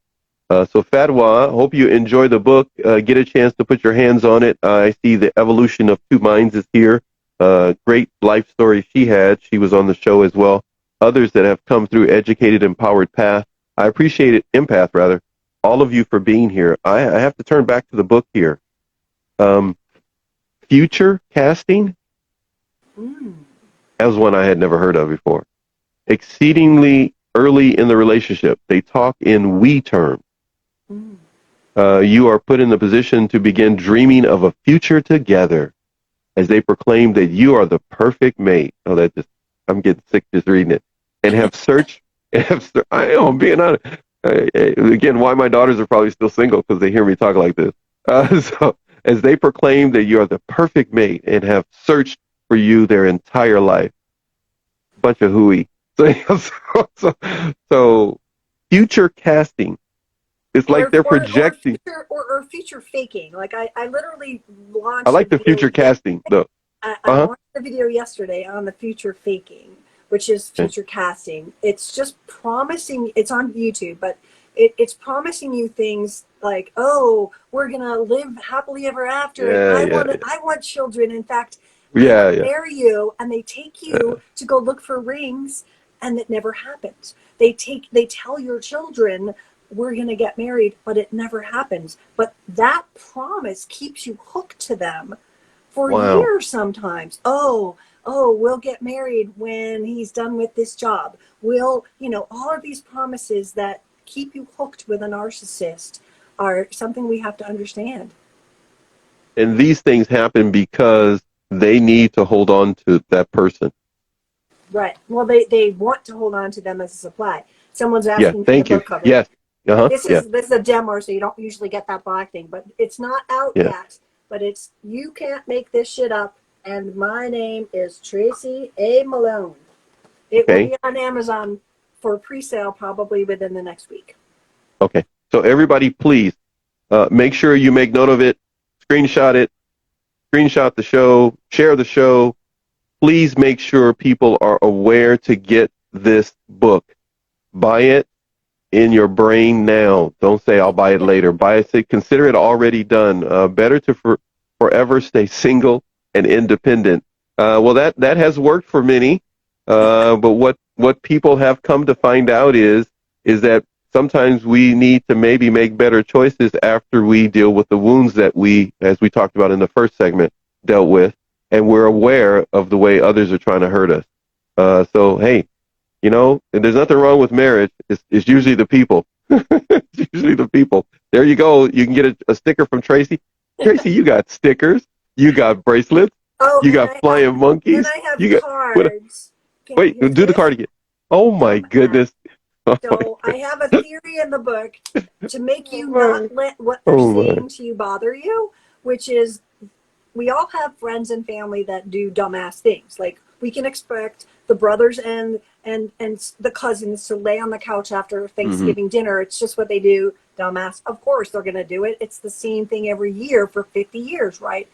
So Fadwa, hope you enjoy the book. Get a chance to put your hands on it. I see the evolution of two minds is here. Great life story she had. She was on the show as well. Others that have come through educated, empowered path. I appreciate it, empath rather. All of you for being here. I have to turn back to the book here. Um, future casting. Mm. That was one I had never heard of before. Exceedingly early in the relationship, they talk in we terms. Mm. You are put in the position to begin dreaming of a future together as they proclaim that you are the perfect mate. Oh, I'm getting sick just reading it. And have searched, I'm being honest. Again, why my daughters are probably still single, because they hear me talk like this. So, as they proclaim that you are the perfect mate and have searched for you their entire life. Bunch of hooey. So future casting. It's like or they're or or projecting. future future faking. Like, I literally I launched a like the video. future casting, though. I Uh-huh. launched a video yesterday on the future faking, which is Okay. future casting. It's just promising. It's on YouTube, but it's promising you things like, oh, we're gonna live happily ever after, and Yeah, yeah, I want children. In fact, I yeah, want to yeah. marry you, and they take Uh, you to go look for rings, and it never happens. They tell your children we're going to get married, but it never happens. But that promise keeps you hooked to them for Wow. years sometimes. Oh, we'll get married when he's done with this job. We'll, all of these promises that keep you hooked with a narcissist are something we have to understand. And these things happen because they need to hold on to that person. Right. Well, they want to hold on to them as a supply. Someone's Yeah. asking for the Thank you. book cover. Yes. Uh-huh. This Yeah. is a demo, so you don't usually get that black thing, but it's not out Yeah. yet. But it's You Can't Make This Shit Up, and my name is Tracy A. Malone. It will Okay. be on Amazon for pre-sale probably within the next week. Okay. So everybody, please make sure you make note of it, screenshot the show, share the show. Please make sure people are aware to get this book. Buy it in your brain now. Don't say I'll buy it later. Buy it. Say, consider it already done. Better to forever stay single and independent. Well, that has worked for many. But what people have come to find out is that sometimes we need to maybe make better choices after we deal with the wounds that we, as we talked about in the first segment, dealt with, and we're aware of the way others are trying to hurt us. So, hey, and there's nothing wrong with marriage. It's usually the people. It's usually the people. There you go. You can get a sticker from Tracy. Tracy, you got stickers. You got bracelets. Oh, You got flying and monkeys. I have You got what? cards. Wait, Here's do the this. card again. Oh my goodness. Oh So my I have a theory in the book to make you God. not let what they're Oh my. saying to you bother you, which is we all have friends and family that do dumbass things. Like we can expect the brothers and the cousins to lay on the couch after Mm-hmm. Thanksgiving dinner. It's just what they do. Dumbass. Of course they're going to do it. It's the same thing every year for 50 years, right?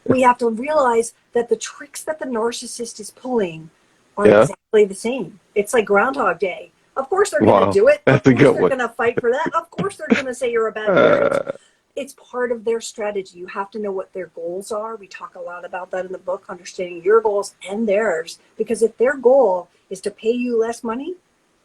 We have to realize that the tricks that the narcissist is pulling are Yeah. exactly the same. It's like Groundhog Day. Of course they're going to Wow. do it. Of That's a course good they're one. going to fight for that. Of course they're going to say you're a bad parent. Uh, It's part of their strategy. You have to know what their goals are. We talk a lot about that in the book, understanding your goals and theirs. Because if their goal is to pay you less money,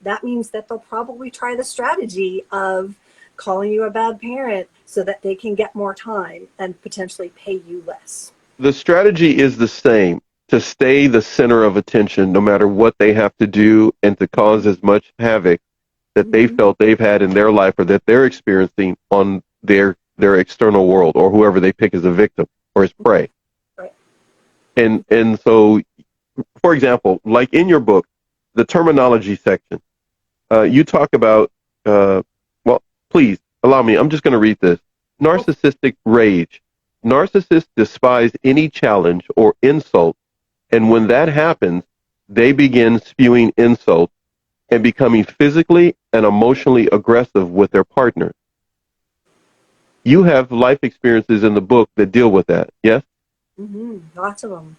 that means that they'll probably try the strategy of calling you a bad parent so that they can get more time and potentially pay you less. the strategy is the same, to stay the center of attention no matter what they have to do and to cause as much havoc that they Mm-hmm. felt they've had in their life or that they're experiencing on their external world or whoever they pick as a victim or as prey. Right. And so, for example, like in your book, the terminology section, you talk about, well, please allow me, I'm just going to read this. Narcissistic rage. Narcissists despise any challenge or insult, and when that happens, they begin spewing insults and becoming physically and emotionally aggressive with their partner. You have life experiences in the book that deal with that, yes? Mm-hmm. Lots of them.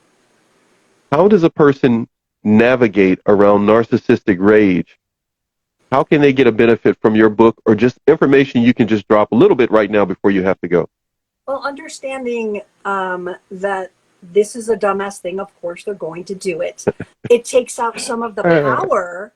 How does a person navigate around narcissistic rage? How can they get a benefit from your book or just information you can just drop a little bit right now before you have to go? Well, understanding that this is a dumbass thing, of course they're going to do it. It takes out some of the power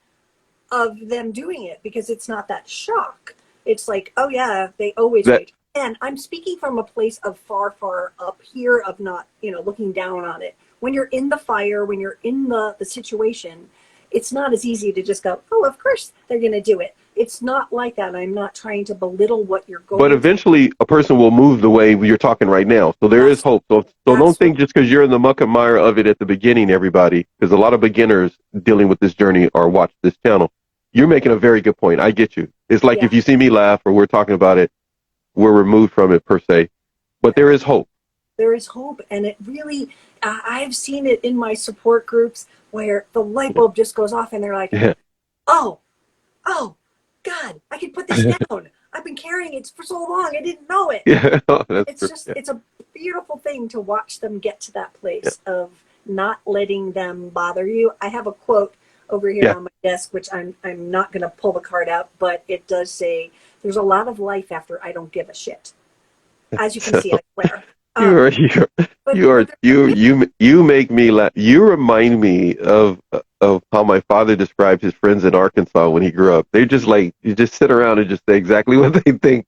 of them doing it because it's not that shock. It's like, oh yeah, they always That rage. And I'm speaking from a place of far, far up here of not, looking down on it. When you're in the fire, when you're in the situation, it's not as easy to just go, oh, of course they're going to do it. It's not like that. I'm not trying to belittle what you're But going through. eventually, a person will move the way you're talking right now. So there is That's hope. So don't that's think just because you're in the muck and mire of it at the beginning, everybody, because a lot of beginners dealing with this journey or watch this channel. You're making a very good point. I get you. It's like yeah. if you see me laugh or we're talking about it, we're removed from it per se. But there is hope. There is hope, and it really, I've seen it in my support groups where the light bulb just goes off and they're like, Yeah. oh, oh, God, I can put this down. I've been carrying it for so long, I didn't know it. Yeah. That's It's true. just, Yeah. it's a beautiful thing to watch them get to that Yeah. place of not letting them bother you. I have a quote over here Yeah. on my desk, which I'm not going to pull the card out, but it does say, there's a lot of life after I don't give a shit. As you can So, see, I swear. Uh, but you are there's a you make me laugh. You remind me of how my father described his friends in Arkansas when he grew up. They just like you just sit around and just say exactly what they think,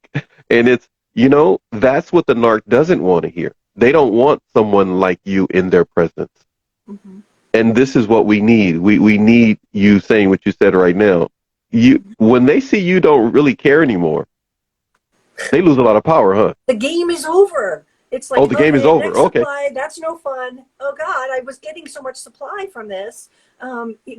and it's that's what the narc doesn't want to hear. They don't want someone like you in their presence, mm-hmm. and this is what we need. We need you saying what you said right now. You when they see you don't really care anymore, they lose a lot of power, huh? The game is over. It's Oh, like, the game is okay, over. next Okay. supply, that's no fun. Oh God, I was getting so much supply from this.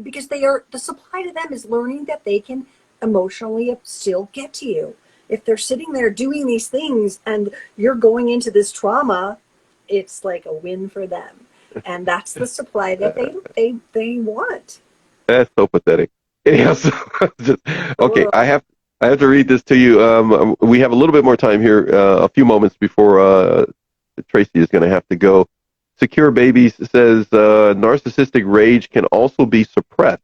Because the supply to them is learning that they can emotionally still get to you. If they're sitting there doing these things and you're going into this trauma, it's like a win for them. And that's the supply that they want. That's so pathetic. Anyhow, so just okay. Ugh. I have to read this to you. We have a little bit more time here, a few moments before Tracy is going to have to go. Secure Babies says narcissistic rage can also be suppressed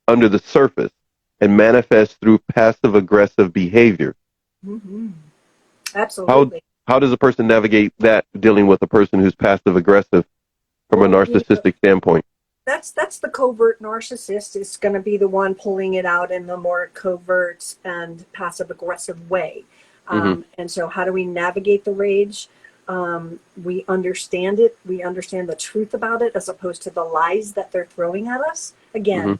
under the surface and manifest through passive aggressive behavior. Mm-hmm. How Absolutely. how does a person navigate that dealing with a person who's passive aggressive from a Well, narcissistic standpoint? that's the covert narcissist is going to be the one pulling it out in the more covert and passive aggressive way. Hmm. And so how do we navigate the rage? We understand it. We understand the truth about it as opposed to the lies that they're throwing at us. Hmm. Again,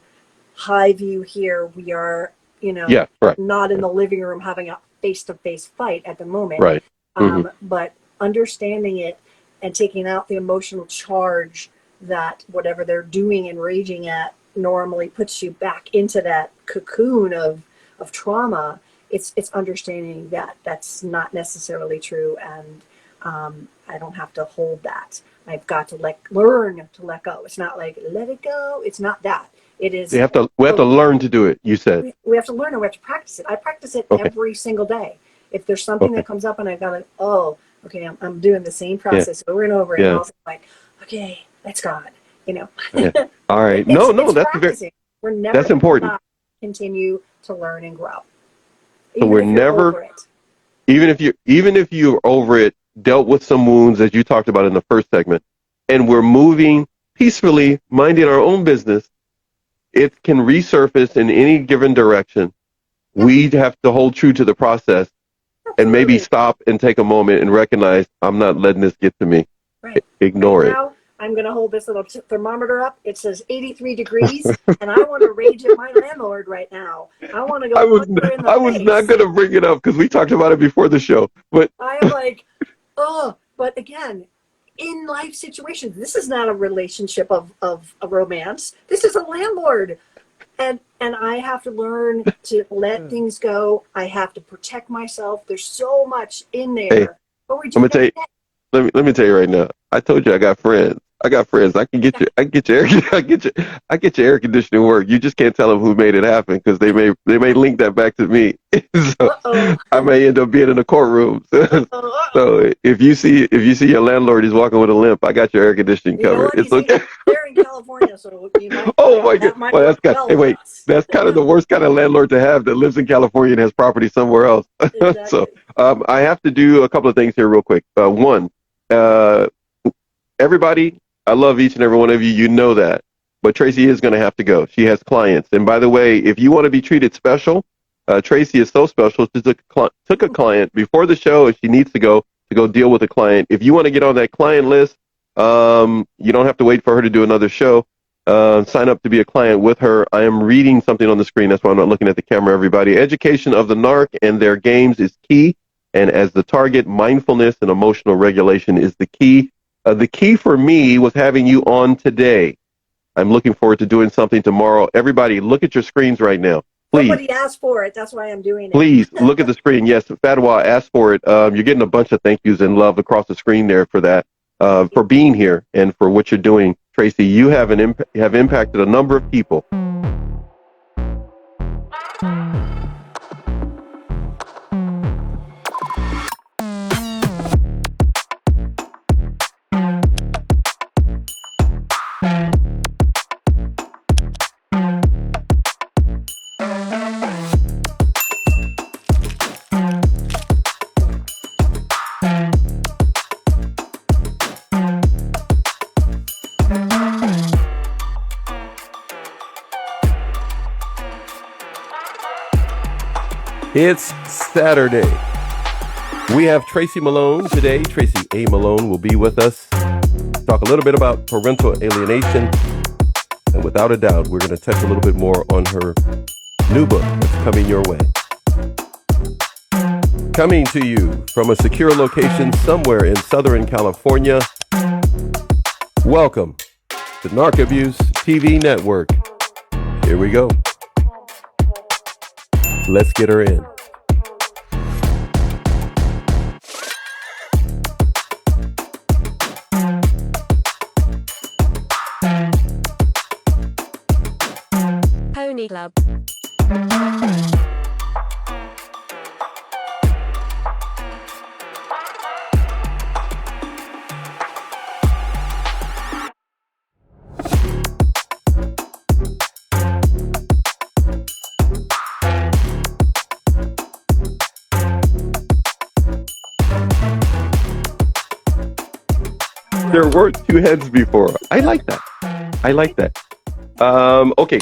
high view here. We are, Yeah, right, not in the living room having a face-to-face fight at the moment. right. Hmm. But understanding it and taking out the emotional charge that whatever they're doing and raging at normally puts you back into that cocoon of trauma. It's understanding that that's not necessarily true, and I don't have to hold that. I've got to learn to let go. It's not like let it go. It's not that. It is. We have to learn to do it, you said. We have to learn and we have to practice it. I practice it Okay. every single day. If there's something Okay. that comes up and I've got to, oh, okay, I'm doing the same Yeah. process over and over, and Yeah. also like, okay, that's God, Yeah. All right. it's No, that's practicing. We're never that's going to important. stop, continue to learn and grow, So even we're if you're never, over it. even if you're over it, dealt with some wounds as you talked about in the first segment, and we're moving peacefully, minding our own business, it can resurface in any given direction. Yeah, We have to hold true to the process and maybe absolutely. stop and take a moment and recognize I'm not letting this get to me. Right. Right Ignore it. now, I'm going to hold this little thermometer up. It says 83 degrees, and I want to rage at my landlord right now. I want to I go was punch her in the I was not face. going to bring it up because we talked about it before the show, but I am like, oh, but again, in life situations, this is not a relationship of a romance. This is a landlord. And I have to learn to let things go. I have to protect myself. There's so much in hey, there, but we I'm do gonna it tell every you. day. Let me tell you right now. I told you I got friends. I got friends. I can get Yeah. you. I can get your air. I get your air conditioning work. You just can't tell them who made it happen because they may link that back to me. So Uh-oh. I may end up being in the courtroom. Uh-oh. Uh-oh. So if you see your landlord, he's walking with a limp. I got your air conditioning You know covered. what? It's He's okay. there in California, so you might Oh my God. that might Well, that's work kind. well Hey, for wait. us. That's kind of the worst kind of landlord to have that lives in California and has property somewhere else. So Exactly. I have to do a couple of things here real quick. One, uh, everybody, I love each and every one of you. You know that. But Tracy is going to have to go. She has clients. And by the way, if you want to be treated special, Tracy is so special. She took a client before the show and she needs to go deal with a client. If you want to get on that client list, you don't have to wait for her to do another show. Sign up to be a client with her. I am reading something on the screen. That's why I'm not looking at the camera, everybody. Education of the NARC and their games is key. And as the target, mindfulness and emotional regulation is the key. The key for me was having you on today. I'm looking forward to doing something tomorrow. Everybody, look at your screens right now. Please, Somebody asked for it. That's why I'm doing it. please look at the screen. Yes, Fatwa asked for it. You're getting a bunch of thank yous and love across the screen there for that, for being here and for what you're doing. Tracy, you have have impacted a number of people. It's Saturday. We have Tracy Malone today. Tracy A. Malone will be with us. Talk a little bit about parental alienation. And without a doubt, we're going to touch a little bit more on her new book that's coming your way. Coming to you from a secure location somewhere in Southern California. Welcome to NARC Abuse TV Network. Here we go. Let's get her in. Pony Club. There were two heads before. I like that. Okay.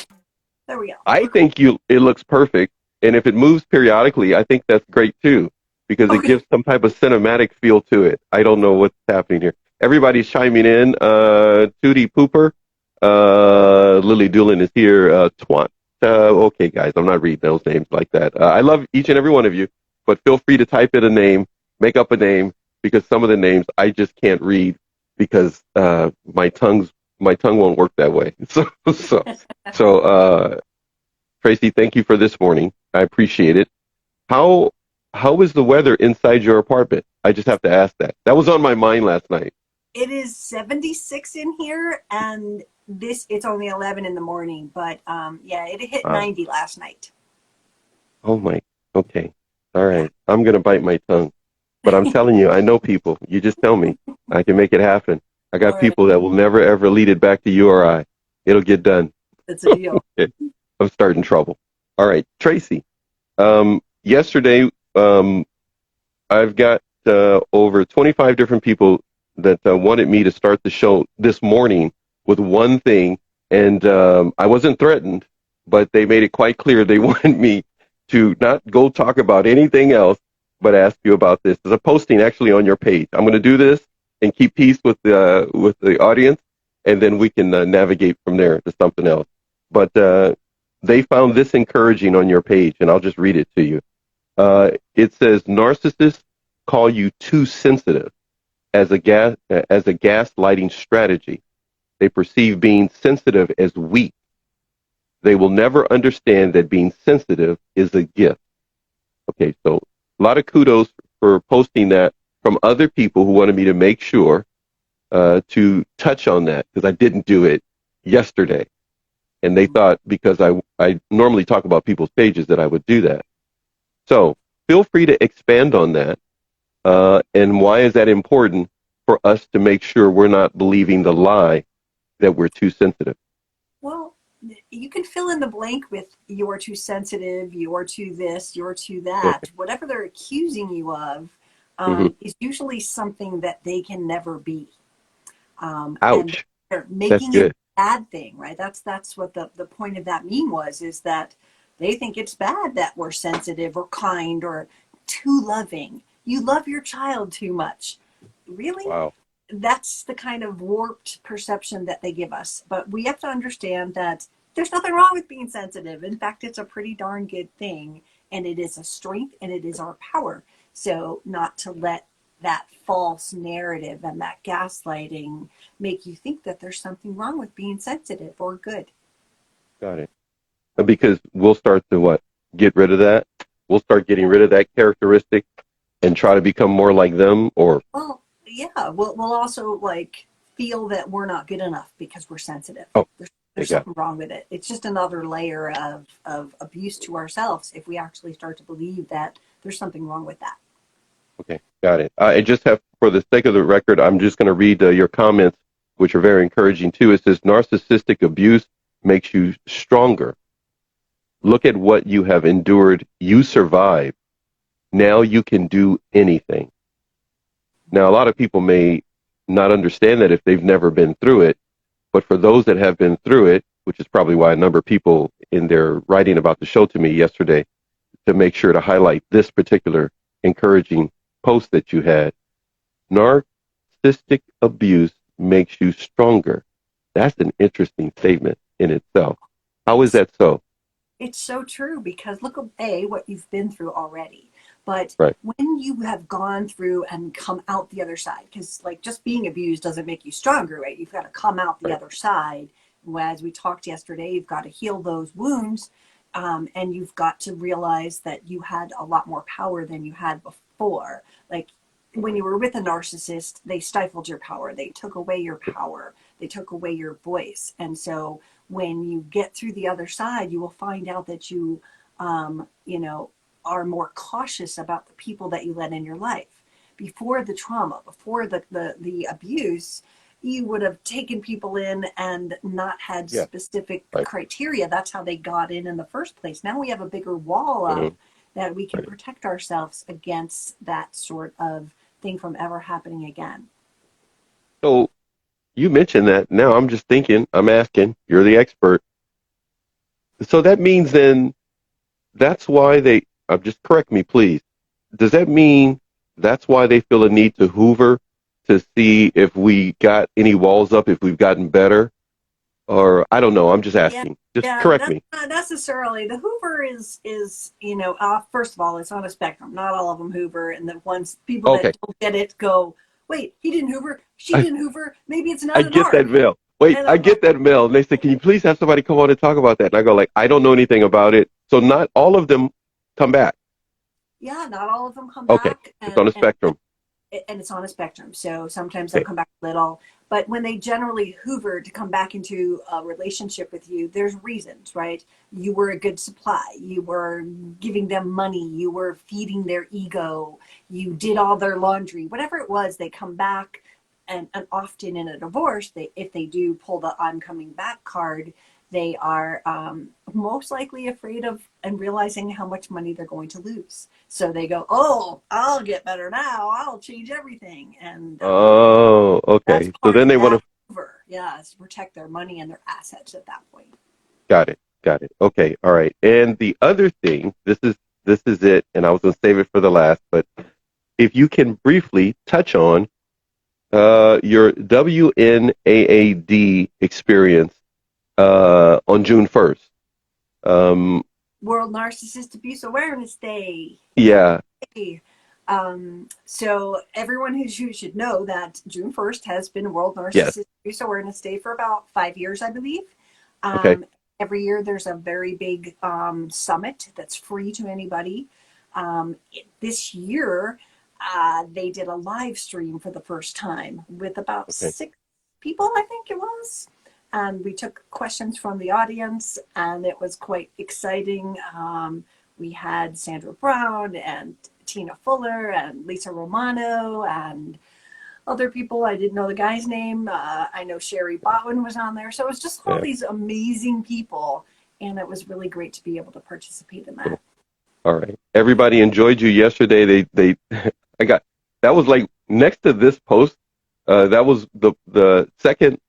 There we go. I think it looks perfect. And if it moves periodically, I think that's great too, because it gives some type of cinematic feel to it. I don't know what's happening here. Everybody's chiming in. Tootie Pooper. Lily Doolin is here. Twant. Okay, guys, I'm not reading those names like that. I love each and every one of you, but feel free to type in a name, make up a name, because some of the names I just can't read because my tongue won't work that way. So Tracy, thank you for this morning. I appreciate it. How is the weather inside your apartment? I just have to ask that. That was on my mind last night. It is 76 in here, and it's only 11 in the morning, but it hit 90 last night. Oh my, okay. All right. I'm going to bite my tongue. But I'm telling you, I know people. You just tell me. I can make it happen. I got people that will never, ever lead it back to you or I. It'll get done. That's a deal. I'm starting trouble. All right, Tracy. Yesterday, I've got over 25 different people that wanted me to start the show this morning with one thing, and I wasn't threatened, but they made it quite clear they wanted me to not go talk about anything else, but ask you about this. There's a posting actually on your page. I'm going to do this and keep peace with the audience, and then we can navigate from there to something else. But they found this encouraging on your page, and I'll just read it to you. It says, narcissists call you too sensitive as a gaslighting strategy. They perceive being sensitive as weak. They will never understand that being sensitive is a gift. Okay, so a lot of kudos for posting that from other people who wanted me to make sure to touch on that, because I didn't do it yesterday. And they thought because I normally talk about people's pages that I would do that. So feel free to expand on that. And why is that important for us to make sure we're not believing the lie that we're too sensitive? Well, you can fill in the blank with you're too sensitive, you're too this, you're too that. Okay. Whatever they're accusing you of is usually something that they can never be. Ouch. And they're making That's it a bad thing, right? That's what the point of that meme was, is that they think it's bad that we're sensitive or kind or too loving. You love your child too much. Really? Wow. That's the kind of warped perception that they give us. But we have to understand that there's nothing wrong with being sensitive. In fact, it's a pretty darn good thing, and it is a strength, and it is our power. So not to let that false narrative and that gaslighting make you think that there's something wrong with being sensitive or good. Got it. Because we'll start to what? Get rid of that? We'll start getting rid of that characteristic and try to become more like them, or? Well, yeah, we'll also feel that we're not good enough because we're sensitive. Oh, there's something wrong with it. It's just another layer of abuse to ourselves if we actually start to believe that there's something wrong with that. Okay, got it. I just have, for the sake of the record, I'm just going to read your comments, which are very encouraging too. It says, narcissistic abuse makes you stronger. Look at what you have endured. You survived. Now you can do anything. Now, a lot of people may not understand that if they've never been through it, but for those that have been through it, which is probably why a number of people in their writing about the show to me yesterday to make sure to highlight this particular encouraging post that you had. Narcissistic abuse makes you stronger. That's an interesting statement in itself. How is that so? It's so true because look at what you've been through already. But Right. when you have gone through and come out the other side, because like just being abused doesn't make you stronger, right? You've got to come out the Right. other side. As we talked yesterday, you've got to heal those wounds, and you've got to realize that you had a lot more power than you had before. Like when you were with a narcissist, they stifled your power. They took away your power. They took away your voice. And so when you get through the other side, you will find out that you, are more cautious about the people that you let in your life. Before the trauma, before the abuse, you would have taken people in and not had Yeah. specific Right. criteria. That's how they got in the first place. Now we have a bigger wall up that we can protect ourselves against that sort of thing from ever happening again. So you mentioned that. Now I'm just thinking, I'm asking, you're the expert. So that means then that's why just correct me, please. Does that mean that's why they feel a need to hoover to see if we got any walls up, if we've gotten better? Or I don't know. I'm just asking. Just Yeah, correct that's me. not necessarily. The Hoover is first of all, it's on a spectrum. Not all of them Hoover, and the ones people Okay. that don't get it go, wait, he didn't Hoover, she I, didn't Hoover, maybe it's I not an get arc. that mail. Wait, And I I'm like, get that mail. And they say, can you please have somebody come on and talk about that? And I go like, I don't know anything about it. So not all of them come back. yeah, not all of them come Okay. back, It's on a spectrum. and it's on a spectrum. So sometimes they'll Okay. come back a little, but when they generally hoover to come back into a relationship with you, there's reasons, right? You were a good supply. You were giving them money. You were feeding their ego. You did all their laundry. Whatever it was, they come back. And often in a divorce, if they do pull the I'm coming back card, they are most likely afraid of and realizing how much money they're going to lose. So they go, oh, I'll get better now. I'll change everything. And Oh, that's okay. So part then of they want that to, over. Yeah, is to protect their money and their assets at that point. got it. Got it. Okay. All right. And the other thing, this is it. And I was going to save it for the last, but if you can briefly touch on your WNAAD experience on June 1st. World Narcissist Abuse Awareness Day. Yeah. Yay. So everyone who should know that June 1st has been World Yes. Narcissist Abuse Awareness Day for about 5 years, I believe. Okay. Every year there's a very big summit that's free to anybody. This year, they did a live stream for the first time with about Okay. 6 people, I think it was. And we took questions from the audience, and it was quite exciting. We had Sandra Brown and Tina Fuller and Lisa Romano and other people. I didn't know the guy's name. I know Sherry Botwin was on there. So it was just all Yeah. these amazing people, and it was really great to be able to participate in that. All right. Everybody enjoyed you yesterday. I got, that was like next to this post. That was the second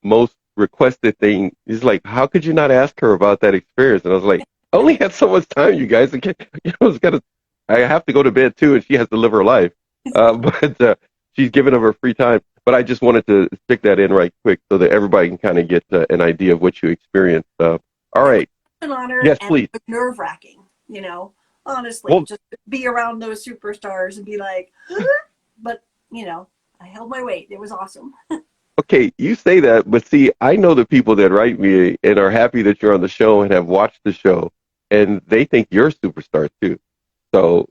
most requested thing. He's like, how could you not ask her about that experience? And I was like, I only had so much time, you guys. I have to go to bed too, and she has to live her life. But she's giving up her free time. But I just wanted to stick that in right quick so that everybody can kind of get an idea of what you experienced. All right. An honor. Yes, and please. Nerve wracking, honestly, Well, just be around those superstars and be like, but I held my weight. It was awesome. okay, you say that, but see, I know the people that write me and are happy that you're on the show and have watched the show, and they think you're a superstar too. So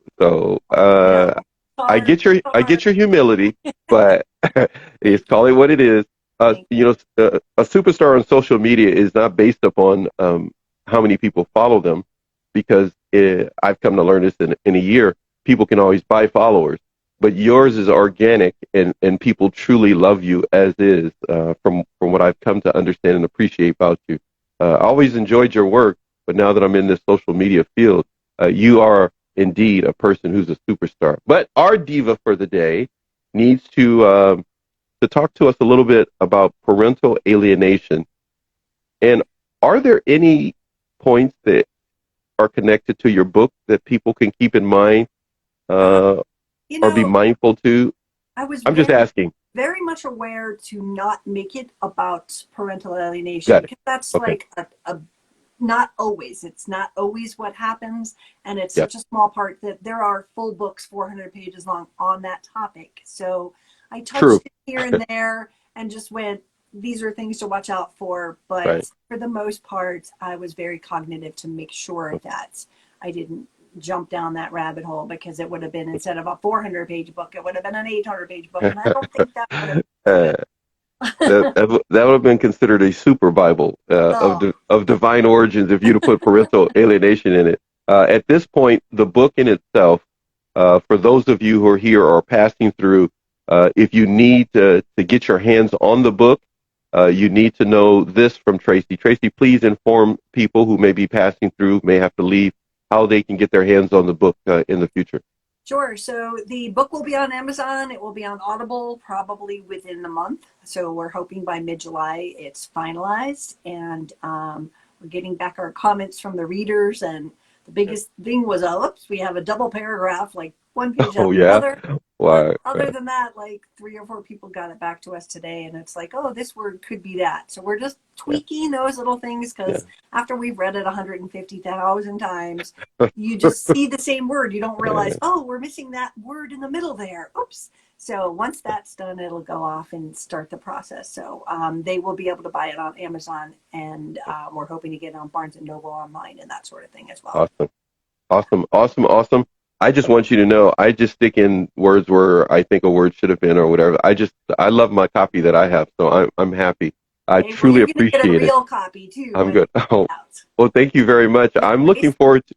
I get your humility, but it's call it what it is. A superstar on social media is not based upon how many people follow them, because I've come to learn this in a year. People can always buy followers, but yours is organic, and people truly love you as is. From what I've come to understand and appreciate about you, I always enjoyed your work, but now that I'm in this social media field, you are indeed a person who's a superstar. But our diva for the day needs to talk to us a little bit about parental alienation. And are there any points that are connected to your book that people can keep in mind You or be know, mindful to? I was I'm just asking. very much aware to not make it about parental alienation Got it. because that's Okay. like a not always. It's not always what happens, and it's Yep. such a small part that there are full books 400 pages long on that topic. So I True. touched it here and there and just went, these are things to watch out for. Right. But for the most part, I was very cognitive to make sure that I didn't jump down that rabbit hole because it would have been, instead of a 400-page book, it would have been an 800-page book, and I don't think that would have been Uh, that would have been considered a super Bible oh, of divine origins if you'd have put parental alienation in it. At this point, the book in itself, for those of you who are here or passing through, if you need to get your hands on the book, you need to know this from Tracy. Tracy, please inform people who may be passing through, may have to leave, how they can get their hands on the book in the future. Sure. So the book will be on Amazon. It will be on Audible probably within the month. So we're hoping by mid-July it's finalized. And we're getting back our comments from the readers. And the biggest thing was, oops, we have a double paragraph, like one page Oh, after yeah? another. But Why? other than that, like 3 or 4 people got it back to us today. And it's like, oh, this word could be that. So we're just Yeah. tweaking those little things Yeah. because after we've read it 150,000 times, you just see the same word. You don't realize, oh, we're missing that word in the middle there. Oops. So once that's done, it'll go off and start the process. So they will be able to buy it on Amazon, and we're hoping to get it on Barnes and Noble online and that sort of thing as well. Awesome. Awesome. Awesome. Awesome. I just want you to know, I just stick in words where I think a word should have been or whatever. I love my copy that I have, so I'm happy. I Okay, well, truly you're going to get a appreciate it. real copy too I'm when good. it's Oh, out. well, thank you very much. I'm looking forward to,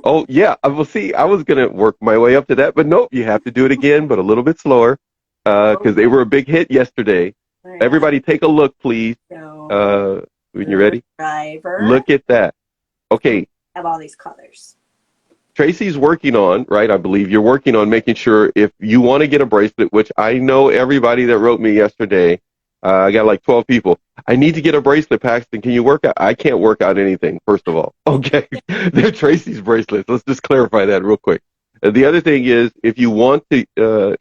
oh, yeah, I will see. I was going to work my way up to that, but nope, you have to do it again, but a little bit slower, because they were a big hit yesterday. Yeah. Everybody take a look, please. So, When you're ready, driver. look at that. Okay. Have all these colors. Tracy's working on, right? I believe you're working on making sure if you want to get a bracelet, which I know everybody that wrote me yesterday, I got like 12 people. I need to get a bracelet, Paxton. Can you work out? I can't work out anything, first of all. Okay. They're Tracy's bracelets. Let's just clarify that real quick. The other thing is, if you want to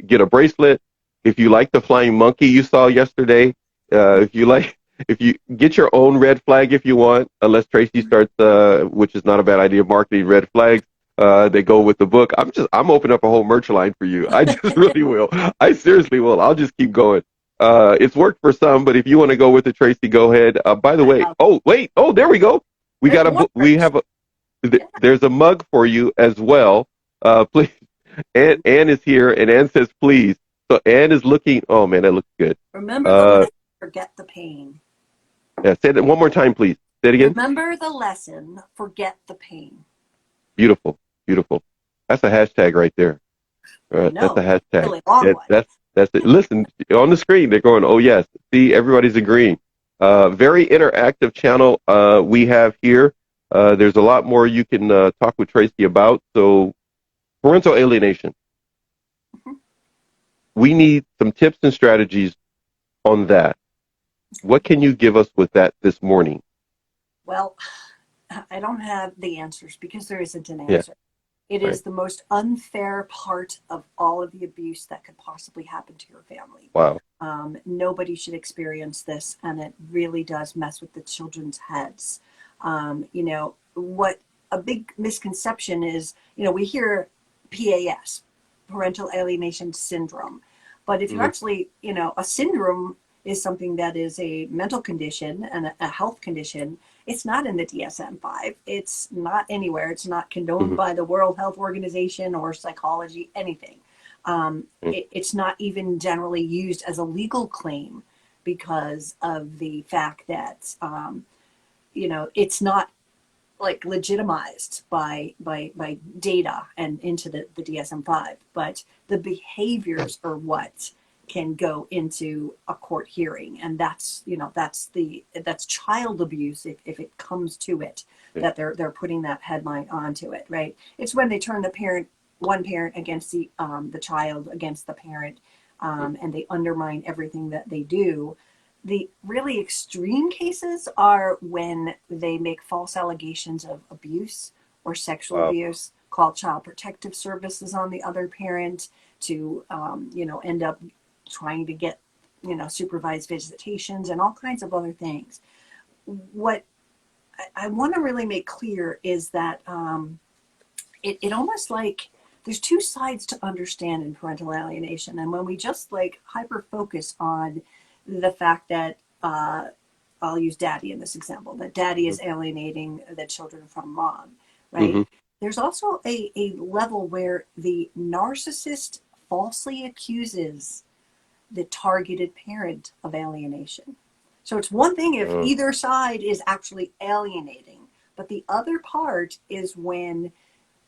get a bracelet, if you like the flying monkey you saw yesterday, if you get your own red flag if you want, unless Tracy starts, which is not a bad idea, marketing red flags. They go with the book. I'm opening up a whole merch line for you. I just really will. I seriously will. I'll just keep going. It's worked for some, but if you want to go with it, Tracy, go ahead. By the way, oh, wait. Oh, there we go. There's a mug for you as well. Please. Ann is here, and Ann says, please. So Ann is looking, oh man, that looks good. Remember the lesson, forget the pain. Yeah, say that one more time, please. Say it again. Remember the lesson, forget the pain. Beautiful, beautiful. That's a hashtag right there. Right, that's a hashtag. Really long one. That's it. Listen, on the screen, they're going, oh, yes. See, everybody's agreeing. Very interactive channel we have here. There's a lot more you can talk with Tracy about. So, parental alienation. Mm-hmm. We need some tips and strategies on that. What can you give us with that this morning? Well, I don't have the answers because there isn't an answer. Yeah. It is the most unfair part of all of the abuse that could possibly happen to your family. Wow. Nobody should experience this, and it really does mess with the children's heads. What a big misconception is, we hear PAS, parental alienation syndrome. But if you actually, a syndrome is something that is a mental condition and a health condition. It's not in the DSM-5. It's not anywhere. It's not condoned by the World Health Organization or psychology, anything. It's not even generally used as a legal claim because of the fact that, it's not like legitimized by data and into the DSM-5, but the behaviors are what can go into a court hearing, and that's child abuse if it comes to it, that they're putting that headline onto it, right? It's when they turn one parent against the child against the parent, and they undermine everything that they do. The really extreme cases are when they make false allegations of abuse or sexual Wow. abuse, call child protective services on the other parent to, end up trying to get, supervised visitations and all kinds of other things. What I want to really make clear is that it almost like there's two sides to understand in parental alienation. And when we just like hyper focus on the fact that, I'll use daddy in this example, that daddy is alienating the children from mom, right? Mm-hmm. There's also a level where the narcissist falsely accuses the targeted parent of alienation. So it's one thing if either side is actually alienating, but the other part is when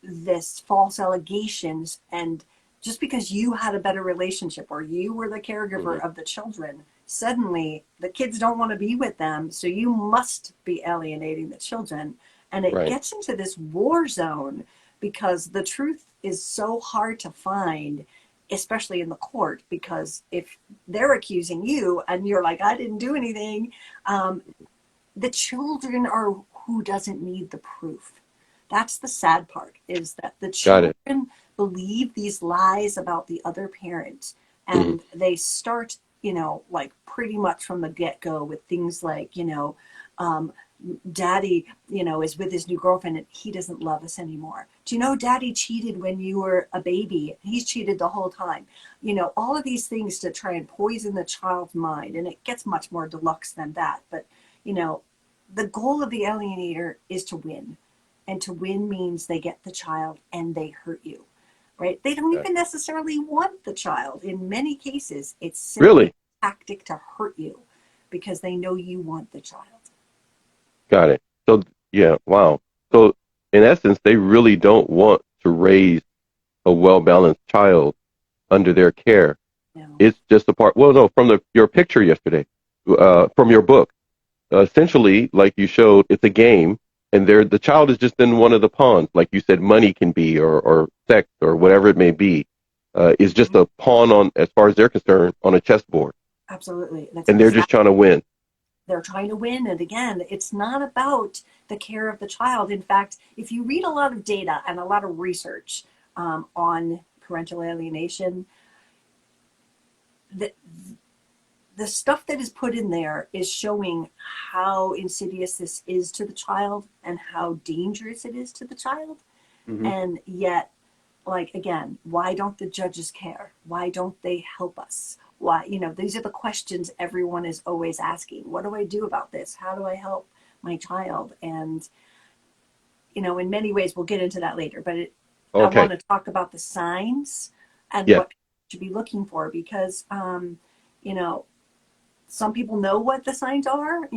this false allegations, and just because you had a better relationship or you were the caregiver of the children, suddenly the kids don't want to be with them, so you must be alienating the children. And it Right. gets into this war zone because the truth is so hard to find, especially in the court, because if they're accusing you and you're like, I didn't do anything, the children are who doesn't need the proof. That's the sad part, is that the Got it. children believe these lies about the other parent, and they start, like pretty much from the get-go with things like, daddy, is with his new girlfriend and he doesn't love us anymore. Do you know daddy cheated when you were a baby? He's cheated the whole time. All of these things to try and poison the child's mind. And it gets much more deluxe than that. But, the goal of the alienator is to win. And to win means they get the child and they hurt you, right? They don't even necessarily want the child. In many cases, it's simply Really? a tactic to hurt you because they know you want the child. Got it. So, yeah, wow. So, in essence, they really don't want to raise a well-balanced child under their care. No. It's just a part. Well, no, from your picture yesterday, from your book, essentially, like you showed, it's a game, and the child is just in one of the pawns, like you said, money can be, or sex, or whatever it may be, is just a pawn on, as far as they're concerned, on a chessboard, Absolutely. That's and they're just trying to win. They're trying to win. And again, it's not about the care of the child. In fact, if you read a lot of data and a lot of research on parental alienation, the stuff that is put in there is showing how insidious this is to the child and how dangerous it is to the child. And yet, like, again, why don't the judges care? Why don't they help us? Why, these are the questions everyone is always asking. What do I do about this? How do I help my child? And, in many ways, we'll get into that later, but I want to talk about the signs and what people should be looking for, because, some people know what the signs are.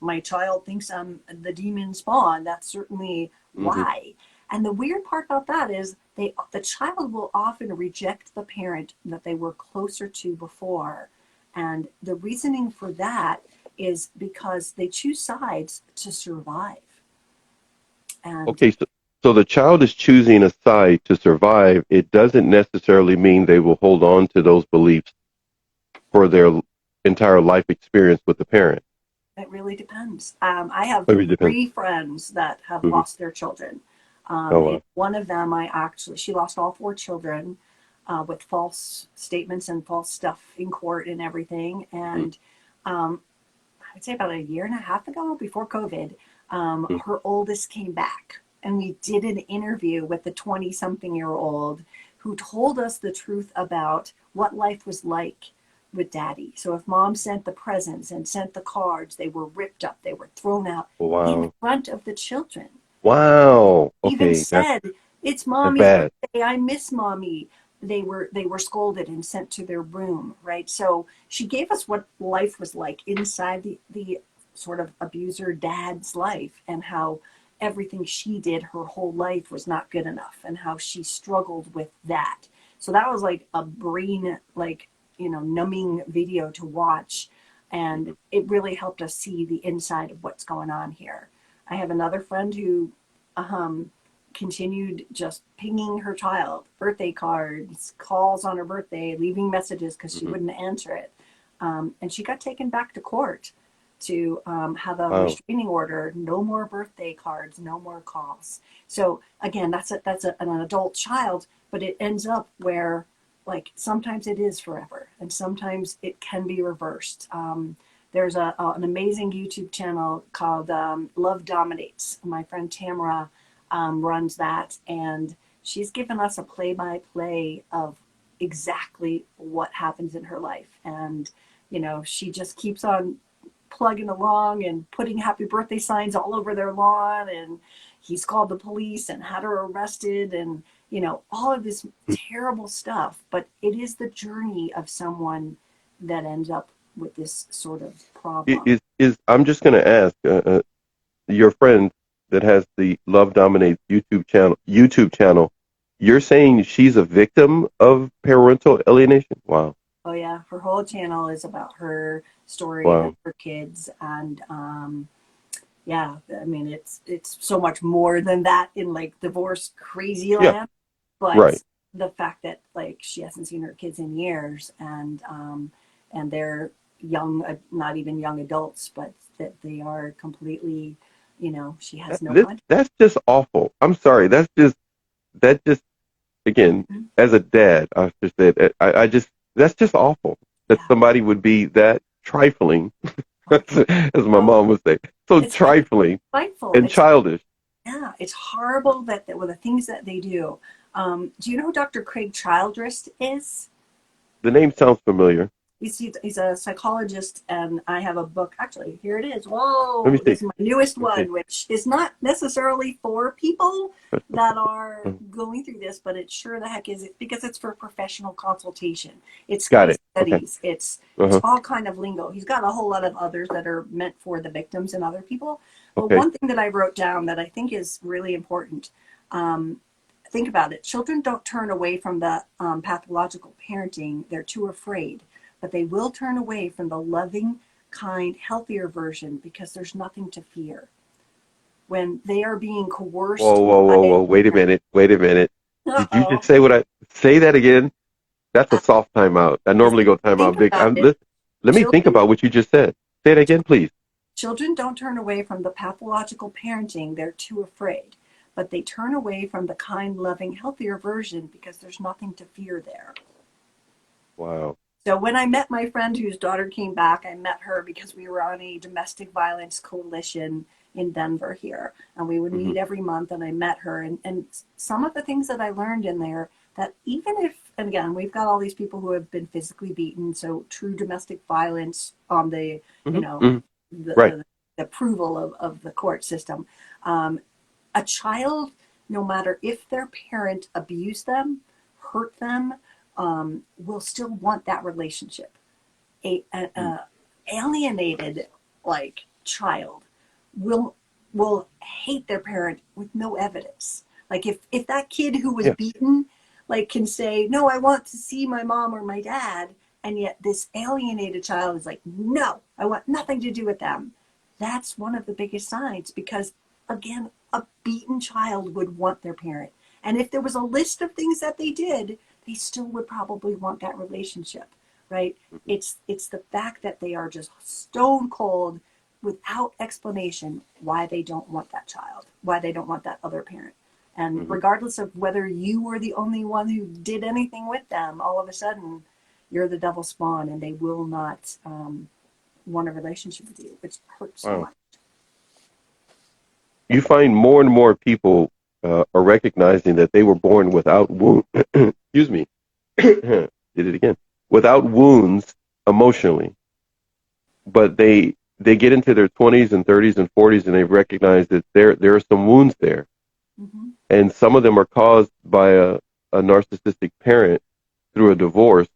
My child thinks I'm the demon spawn. That's certainly why. And the weird part about that is the child will often reject the parent that they were closer to before. And the reasoning for that is because they choose sides to survive. And Okay, so the child is choosing a side to survive. It doesn't necessarily mean they will hold on to those beliefs for their entire life experience with the parent. it really depends. I have Maybe it depends. 3 friends that have lost their children. Wow. One of them, she lost all 4 children with false statements and false stuff in court and everything. And I would say about a year and a half ago, before COVID, her oldest came back. And we did an interview with the 20-something-year-old who told us the truth about what life was like with daddy. So if mom sent the presents and sent the cards, they were ripped up, they were thrown out in front of the children. Wow. Even Okay, said, it's mommy's bad. birthday, I miss mommy. They were scolded and sent to their room, right? So she gave us what life was like inside the sort of abuser dad's life, and how everything she did her whole life was not good enough, and how she struggled with that. So that was like a brain, like, numbing video to watch. And it really helped us see the inside of what's going on here. I have another friend who continued just pinging her child, birthday cards, calls on her birthday, leaving messages because she wouldn't answer it. And she got taken back to court. to have a Wow. restraining order, no more birthday cards, no more calls. So again, that's an adult child, but it ends up where like sometimes it is forever and sometimes it can be reversed. There's an amazing YouTube channel called Love Dominates. My friend Tamara runs that, and she's given us a play-by-play of exactly what happens in her life. And, you know, she just keeps on plugging along and putting happy birthday signs all over their lawn. And he's called the police and had her arrested and, you know, all of this terrible stuff. But it is the journey of someone that ends up with this sort of problem. I'm just going to ask your friend that has the Love Dominates YouTube channel. You're saying she's a victim of parental alienation? Wow. Oh yeah, her whole channel is about her story Wow. and her kids, and yeah, I mean it's so much more than that in like divorce crazy Yeah. land, but Right. the fact that like she hasn't seen her kids in years, and they're young, not even young adults, but that they are completely, you know, she has no contact. That's just awful. I'm sorry. That just again, Mhm. as a dad, I just said, I just that's just awful that Yeah. somebody would be that trifling, as my Oh, mom would say, so it's trifling spiteful. and It's childish. Yeah, it's horrible that with the things that they do. Do you know who Dr. Craig Childress is? The name sounds familiar. He's a psychologist, and I have a book. Actually, here it is. Let me Whoa, see. this is my newest Let me see. one, which is not necessarily for people that are Mhm. going through this, but it sure the heck is because it's for professional consultation. It's Got case it. Okay. studies. It's Uh-huh. all kind of lingo. He's got a whole lot of others that are meant for the victims and other people. But Okay. one thing that I wrote down that I think is really important. Um, think about it. Children don't turn away from the pathological parenting. They're too afraid, but they will turn away from the loving, kind, healthier version because there's nothing to fear. When they are being Whoa, coerced whoa, whoa, by, whoa. Wait a minute. Wait a minute. Did you just uh-oh, say that again? That's a soft timeout. I just normally go timeout think big. about it. Let me think Children, about what you just said. Say it again, please. children don't turn away from the pathological parenting. They're too afraid. But they turn away from the kind, loving, healthier version because there's nothing to fear there. Wow. So when I met my friend whose daughter came back, I met her because we were on a domestic violence coalition in Denver here. And we would Hmm. meet every month, and I met her. And some of the things that I learned in there, that even if, and again, we've got all these people who have been physically beaten, so true domestic violence on the, you Hmm. know, Hmm. the, Right. the approval of the court system. Um, a child, no matter if their parent abused them, hurt them, will still want that relationship. Mm. A alienated like child will will hate their parent with no evidence. Like if that kid who was Yeah. beaten like can say, no, I want to see my mom or my dad, and yet this alienated child is like, no, I want nothing to do with them. That's one of the biggest signs, because again, a beaten child would want their parent. And if there was a list of things that they did, they still would probably want that relationship, right? It's the fact that they are just stone cold without explanation why they don't want that child, why they don't want that other parent. And Hmm. regardless of whether you were the only one who did anything with them, all of a sudden you're the devil spawn, and they will not want a relationship with you, which hurts so Wow. much. You find more and more people are recognizing that they were born without wounds. Excuse me. Did it again. Without wounds emotionally, but they get into their 20s and 30s and 40s and they recognize that there are some wounds there, Mm-hmm. and some of them are caused by a narcissistic parent through a divorce.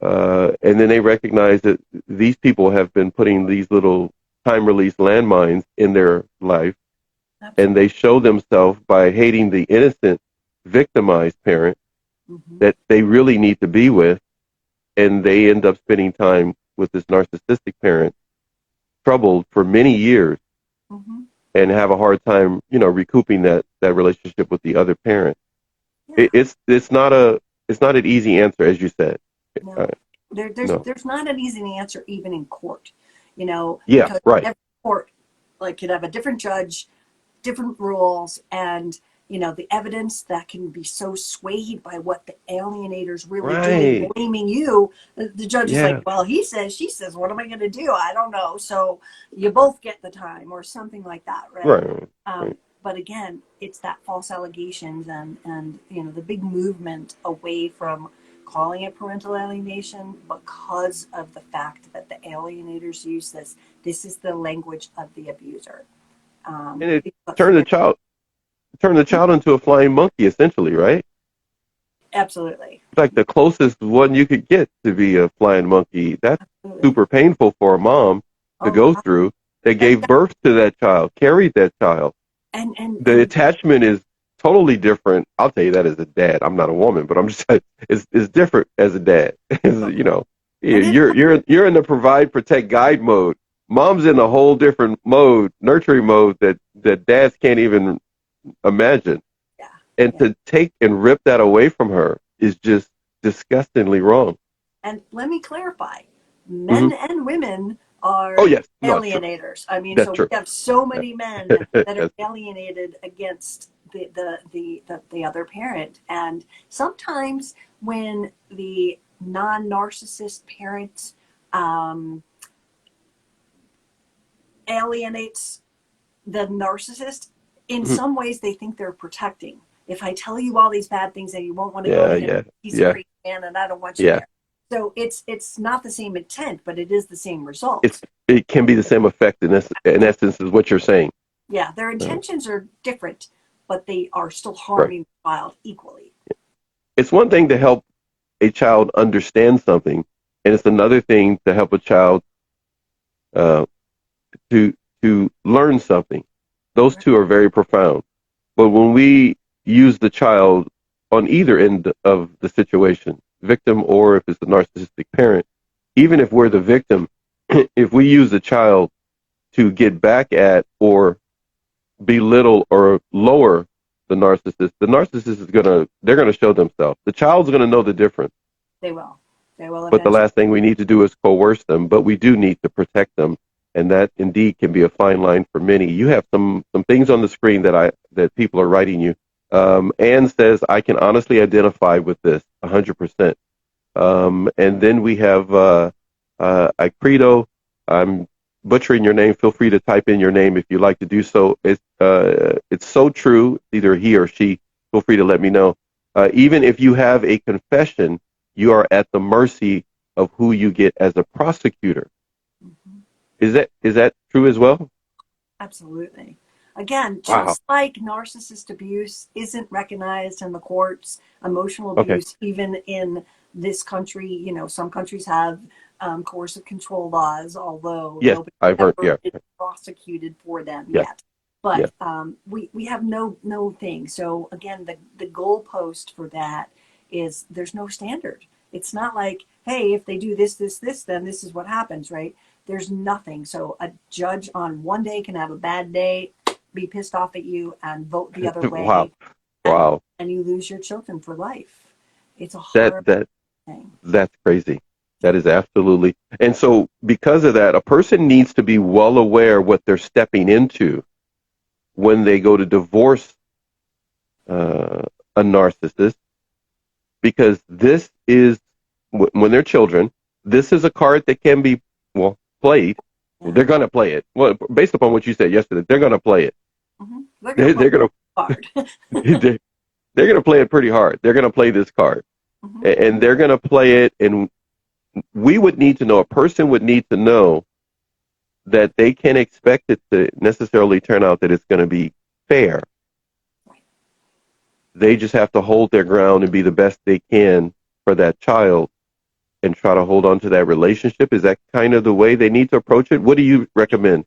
And then they recognize that these people have been putting these little time release landmines in their life, and Absolutely. they show themselves by hating the innocent, victimized parent Mm-hmm. that they really need to be with, and they end up spending time with this narcissistic parent, troubled for many years, Mm-hmm. and have a hard time, recouping that relationship with the other parent. Yeah. It's not an easy answer, as you said. No, Uh, no. there's not an easy answer even in court. Yeah, because right. every court like could have a different judge, different rules, and the evidence that can be so swayed by what the alienator's really doing, Right. blaming you. The judge is like, Yeah. well, he says, she says, what am I going to do? I don't know. So you both get the time, or something like that, right? Right. Right. But again, it's that false allegations and the big movement away from calling it parental alienation because of the fact that the alienators use this. This is the language of the abuser. And it Because turned the child turned the child into a flying monkey, essentially, right? absolutely, It's like the closest one you could get to be a flying monkey. That's absolutely. super painful for a mom to Oh go God. through. That And gave birth to that child, carried that child. The and attachment is totally different. I'll tell you that as a dad. I'm not a woman, but I'm just saying it's different as a dad. and it You're in the provide, protect, guide mode. Mom's in a whole different mode, nurturing mode that dads can't even imagine. yeah, And yeah. to take and rip that away from her is just disgustingly wrong. And let me clarify, Hmm. men and women Oh are yes, no, true. alienators. I mean, That's so we true. have so many men that are That's alienated against the other parent. And sometimes when the non-narcissist parent um, alienates the narcissist, in mhm. some ways they think they're protecting. If I tell you all these bad things, then you won't want to go Yeah, to him. yeah, He's a yeah, crazy man, and I don't want you yeah. there. So it's not the same intent, but it is the same It's result. it can be the same effect in So, essence is what you're saying. yeah, their Uh, intentions are different, but they are still right. harming the child equally. It's one thing to help a child understand something, and it's another thing to help a child uh, to learn something. Those two are very profound. But when we use the child on either end of the situation, victim or if it's the narcissistic parent, even if we're the victim, if we use the child to get back at or belittle or lower the narcissist is they're gonna show themselves. The child's gonna know the difference. They will. They will But the eventually. last thing we need to do is coerce them, but we do need to protect them. And that indeed can be a fine line for many. You have some things on the screen that people are writing you. Anne says, I can honestly identify with this 100%. And then we have Icredo. I'm butchering your name. Feel free to type in your name if you'd like to do so. It's so true, either he or she. Feel free to let me know. Even if you have a confession, you are at the mercy of who you get as a prosecutor. Mhm. Is that true as well? Absolutely. Again, Wow. just like narcissist abuse isn't recognized in the courts, emotional Okay. abuse, even in this country, some countries have coercive control laws, although Yes, nobody I've heard. ever Yeah. is prosecuted for them Yes. yet. Yeah. But we have no thing. So again, the goalpost for that is there's no standard. It's not like, hey, if they do this, then this is what happens, right? There's nothing. So a judge on one day can have a bad day, be pissed off at you, and vote the other Wow. way, and Wow. and you lose your children for life. It's a That horrible that thing. that's crazy. Yeah. That is absolutely. And so because of that, a person needs to be well aware what they're stepping into when they go to divorce uh, a narcissist, because this is when they're children. This is a card that can be played. Well, Yeah. they're going to play it. Well, based upon what you said yesterday, they're going to play it. They're gonna They're, play they're going hard. to they're going to play it pretty hard. They're going to play this card, Hmm. and they're going to play it. And we would need to know. A person would need to know that they can't expect it to necessarily turn out that it's going to be fair. They just have to hold their ground and be the best they can for that child and try to hold on to that relationship. Is that kind of the way they need to approach it? What do you recommend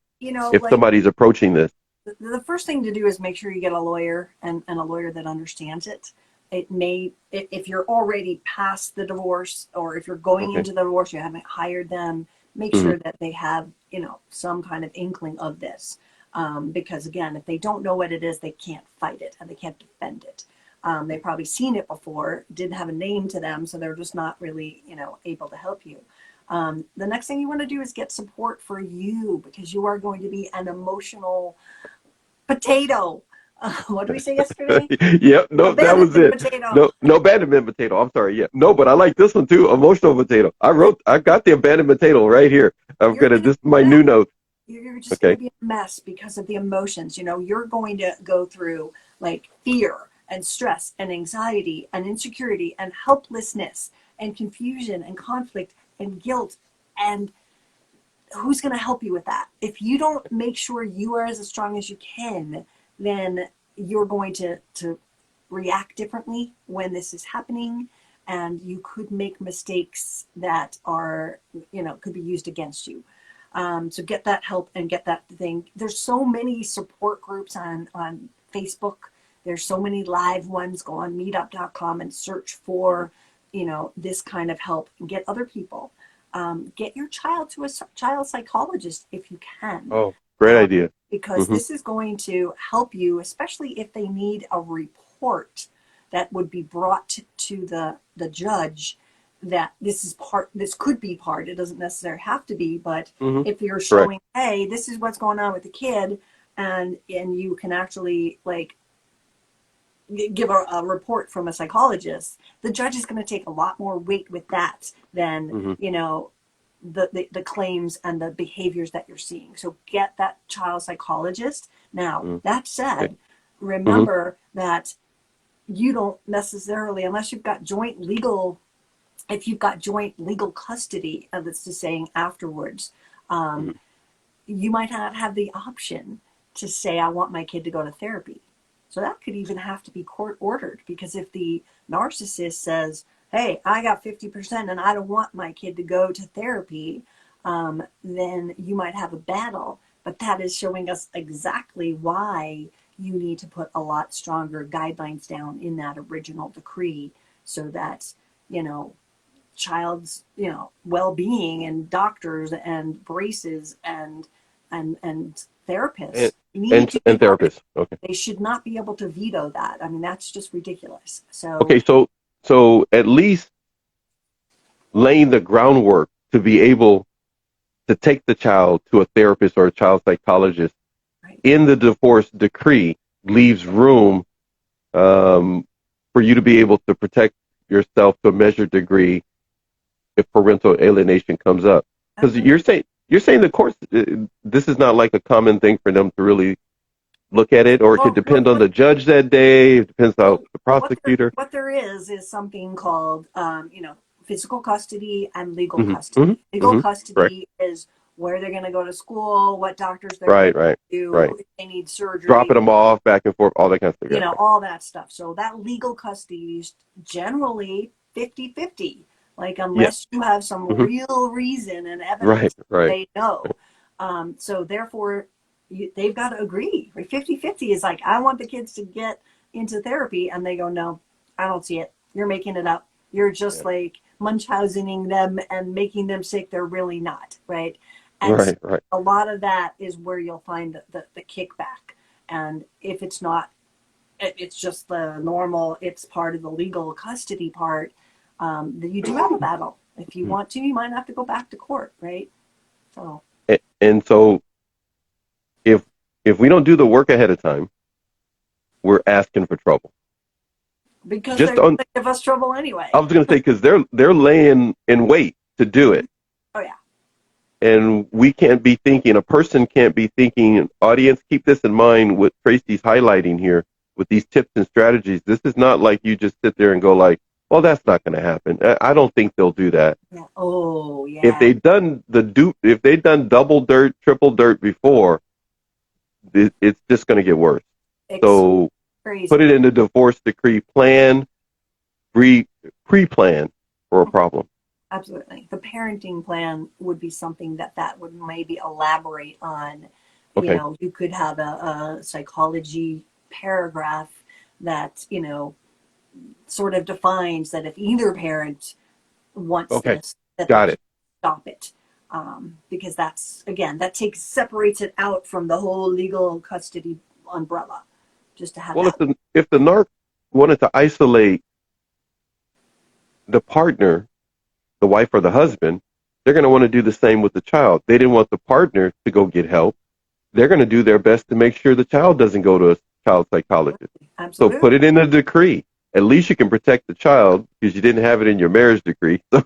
if Like somebody's approaching this? the first thing to do is make sure you get a lawyer and a lawyer that understands it. It may, if you're already past the divorce or if you're going Okay. into the divorce, you haven't hired them, make Hmm. sure that they have, some kind of inkling of this. Because again, if they don't know what it is, they can't fight it and they can't defend it. They've probably seen it before, didn't have a name to them, so they're just not really, able to help you. The next thing you want to do is get support for you, because you are going to be an emotional potato. What did we say yesterday? Yep, no, that was Abandonment it. potato. No, no abandonment potato. I'm sorry. Yeah, no, but I like this one too. Emotional potato. I got the abandonment potato right here. You're gonna This is be a my mess. new note. You're just going Okay. to be a mess because of the emotions. You're going to go through like fear and stress and anxiety and insecurity and helplessness and confusion and conflict and guilt. And who's going to help you with that? If you don't make sure you are as strong as you can, then you're going to react differently when this is happening, and you could make mistakes that are, could be used against you. So get that help and get that thing. There's so many support groups on Facebook. There's so many live ones. Go on meetup.com and search for, this kind of help, and get other people. Get your child to a child psychologist if you can. Oh, great idea. Because this is going to help you, especially if they need a report that would be brought to the judge, that this could be part, it doesn't necessarily have to be, but if you're showing, hey, this is what's going on with the kid, and you can actually like give a report from a psychologist, the judge is going to take a lot more weight with that than the claims and the behaviors that you're seeing. So get that child psychologist. Now, that said, remember that you don't necessarily, unless you've got joint legal, if you've got joint legal custody, that's just saying afterwards, you might not have the option to say, I want my kid to go to therapy. So that could even have to be court ordered, because if the narcissist says, hey, I got 50% and I don't want my kid to go to therapy, then you might have a battle. But that is showing us exactly why you need to put a lot stronger guidelines down in that original decree, so that, child's, well-being, and doctors and braces and therapists need to be therapists. Okay. They should not be able to veto that. I mean, that's just ridiculous. So Okay, so at least laying the groundwork to be able to take the child to a therapist or a child psychologist in the divorce decree leaves room for you to be able to protect yourself to a measured degree if parental alienation comes up. Because you're saying the courts, this is not like a common thing for them to really look at it, or it could depend on the judge that day. It depends on the prosecutor. What there is something called, physical custody and legal custody. Legal custody is where they're going to go to school, what doctors they're going to do, if they need surgery. Dropping them off, back and forth, all that kind of stuff. All that stuff. So that legal custody is generally 50-50. Like, unless you have some real reason and evidence, they know. So therefore, they've got to agree. 50-50 is like, I want the kids to get into therapy, and they go, no, I don't see it. You're making it up. You're just like Munchausening them and making them sick. They're really not, right? And a lot of that is where you'll find the kickback. And if it's not, it's just the normal, it's part of the legal custody part, that you do have a battle. If you want to, you might have to go back to court, right? So. And so if we don't do the work ahead of time, we're asking for trouble. Because they're going to give us trouble anyway. I was going to say, because they're laying in wait to do it. Oh, yeah. And a person can't be thinking, audience, keep this in mind, what Tracy's highlighting here with these tips and strategies. This is not like you just sit there and go like, well, that's not going to happen. I don't think they'll do that. Yeah. Oh, yeah. If they've done double dirt, triple dirt before, it's just going to get worse. So crazy. Put it in the divorce decree, pre-plan for a problem. Absolutely. The parenting plan would be something that would maybe elaborate on. Okay. You could have a psychology paragraph that, sort of defines that if either parent wants this, that they should stop it. Because that separates it out from the whole legal custody umbrella. Just to have if the NARC wanted to isolate the partner, the wife or the husband, they're going to want to do the same with the child. They didn't want the partner to go get help. They're going to do their best to make sure the child doesn't go to a child psychologist. So Absolutely. put it in a decree. At least you can protect the child because you didn't have it in your marriage decree. So,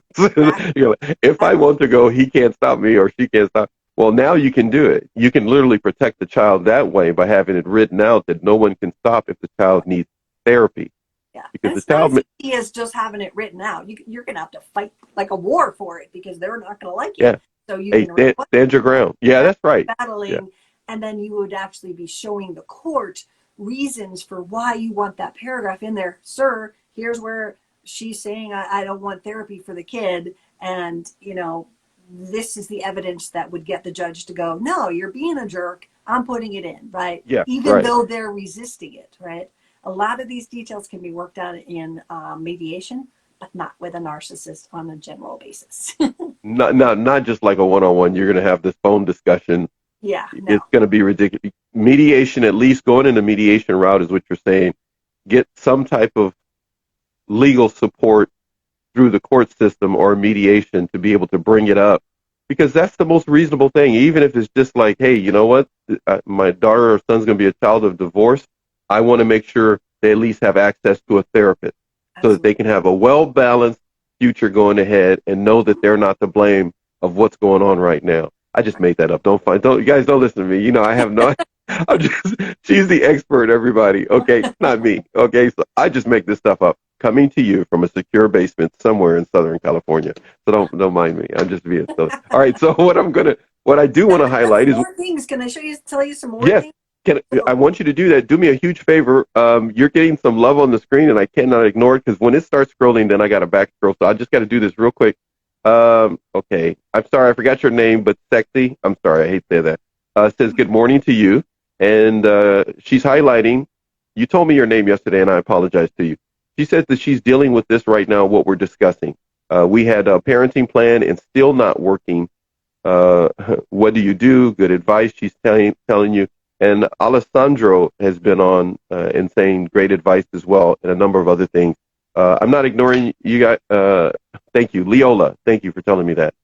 you know, if I want to go, he can't stop me or she can't stop. Well, now you can do it. You can literally protect the child that way by having it written out that no one can stop if the child needs therapy. Yeah, Because and the it's not child, as easy as just having it written out. You're going to have to fight like a war for it because they're not going to like it. yeah, So you hey, can stand your ground. Yeah, that's right. battling, Yeah. and then you would actually be showing the court reasons for why you want that paragraph in there. Sir, here's where she's saying I don't want therapy for the kid, and you know this is the evidence that would get the judge to go, no, you're being a jerk. I'm putting it in, right? Yeah, Even right. though they're resisting it, right? A lot of these details can be worked out in mediation, but not with a narcissist on a general basis. Not just like a one-on-one. You're going to have this phone discussion. Yeah, no. It's going to be ridiculous. Mediation, at least going in the mediation route is what you're saying. Get some type of legal support through the court system or mediation to be able to bring it up, because that's the most reasonable thing. Even if it's just like, hey, you know what, my daughter or son's going to be a child of divorce, I want to make sure they at least have access to a therapist so that they can have a well-balanced future going ahead and know that they're not to blame of what's going on right now. I just made that up. Don't you guys don't listen to me. You know, I have no, I'm just, she's the expert, everybody. Okay. Not me. Okay. So I just make this stuff up, coming to you from a secure basement somewhere in Southern California. So don't mind me. I'm just being silly. All right. So what I do want to highlight is more things. Can I tell you some more yes. things? I want you to do that. Do me a huge favor. You're getting some love on the screen, and I cannot ignore it because when it starts scrolling, then I got to back scroll. So I just got to do this real quick. Okay. I'm sorry, I forgot your name, but sexy. I'm sorry, I hate to say that. Says good morning to you, and she's highlighting. You told me your name yesterday, and I apologize to you. She says that she's dealing with this right now. What we're discussing. We had a parenting plan, and still not working. What do you do? Good advice. She's telling you. And Alessandro has been on and saying great advice as well, and a number of other things. I'm not ignoring you guys. Thank you. Leola, thank you for telling me that.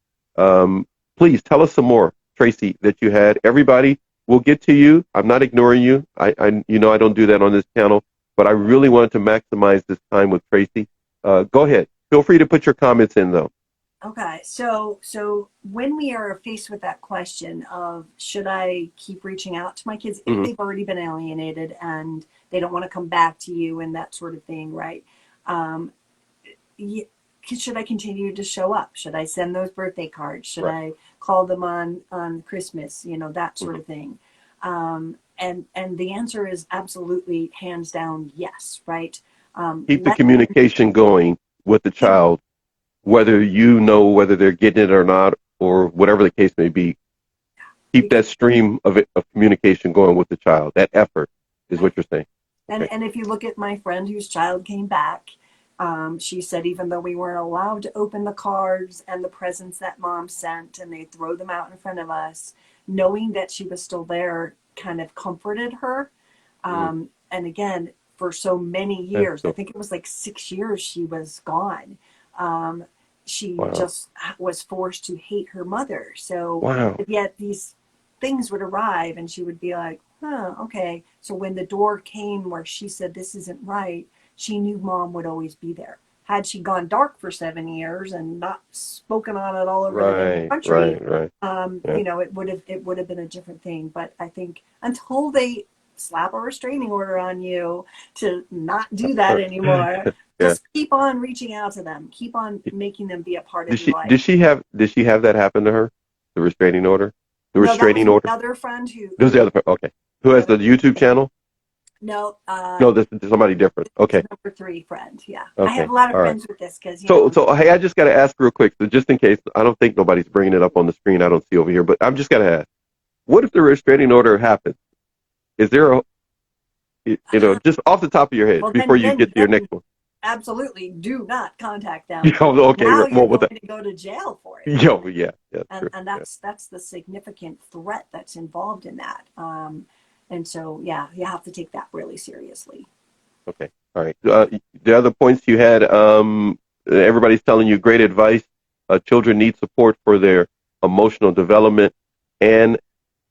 Please tell us some more, Tracy, that you had. Everybody, we'll get to you. I'm not ignoring you. I you know I don't do that on this channel, but I really wanted to maximize this time with Tracy. Go ahead. Feel free to put your comments in, though. Okay, so when we are faced with that question of should I keep reaching out to my kids if they've already been alienated and they don't want to come back to you and that sort of thing, right? Should I continue to show up? Should I send those birthday cards? Should I call them on Christmas? You know, that sort of thing. And the answer is absolutely, hands down, yes, right? Keep the communication going with the child. Whether you know whether they're getting it or not, or whatever the case may be, keep that stream of communication going with the child. That effort is what you're saying. And if you look at my friend whose child came back, she said even though we weren't allowed to open the cards and the presents that mom sent, and they throw them out in front of us, knowing that she was still there kind of comforted her. And again, for so many years, I think it was like 6 years she was gone. She just was forced to hate her mother. So yet these things would arrive and she would be like, oh, okay. So when the door came where she said, this isn't right, she knew mom would always be there. Had she gone dark for 7 years and not spoken on it all over the country, you know, it would have been a different thing. But I think until they slap a restraining order on you to not do that anymore, just keep on reaching out to them. Keep on making them be a part of your life. Did she have that happen to her? The restraining order? The restraining order? Another friend who. There's the other friend. Okay. Who has the YouTube channel? No. No, this is somebody different. Okay. Number 3 friend. Yeah. Okay. I have a lot of friends with this because. So hey, I just got to ask real quick. So just in case, I don't think nobody's bringing it up on the screen. I don't see over here, but I'm just got to ask. What if the restraining order happens? Is there a, just off the top of your head before you get to your next one? Absolutely, do not contact them. Okay. Now you're going to go to jail for it. And that's the significant threat that's involved in that. And so, yeah, you have to take that really seriously. Okay. All right. The other points you had, everybody's telling you great advice. children need support for their emotional development, and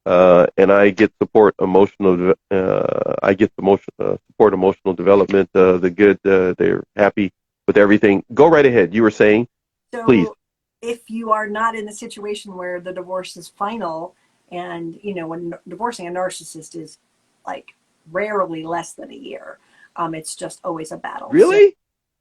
I get support emotional. I get support emotional development. The good. They're happy with everything. Go right ahead. You were saying, please. So if you are not in a situation where the divorce is final, and when divorcing a narcissist is like rarely less than a year, it's just always a battle. So Really?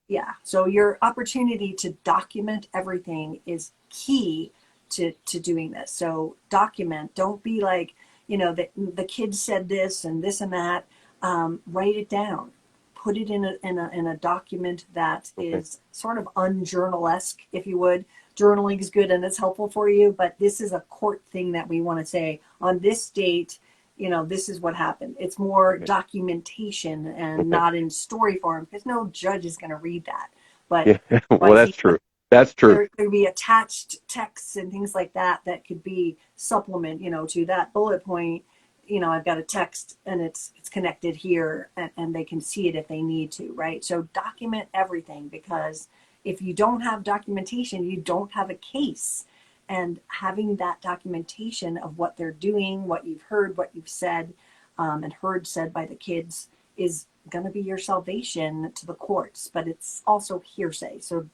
yeah, so your opportunity to document everything is key to doing this. So document. Don't be like, the kid said this and this and that. Write it down. Put it in a document that Okay. is sort of unjournal-esque, if you would. Journaling is good and it's helpful for you, but this is a court thing that we want to say on this date. This is what happened. It's more Okay. documentation and Okay. not in story form, because no judge is going to read that. But Yeah. Well, that's true. That's true. there could be attached texts and things like that could be supplement, to that bullet point. I've got a text and it's connected here, and they can see it if they need to, right? So document everything, because if you don't have documentation, you don't have a case. And having that documentation of what they're doing, what you've heard, what you've said, and heard said by the kids is going to be your salvation to the courts. But it's also hearsay. So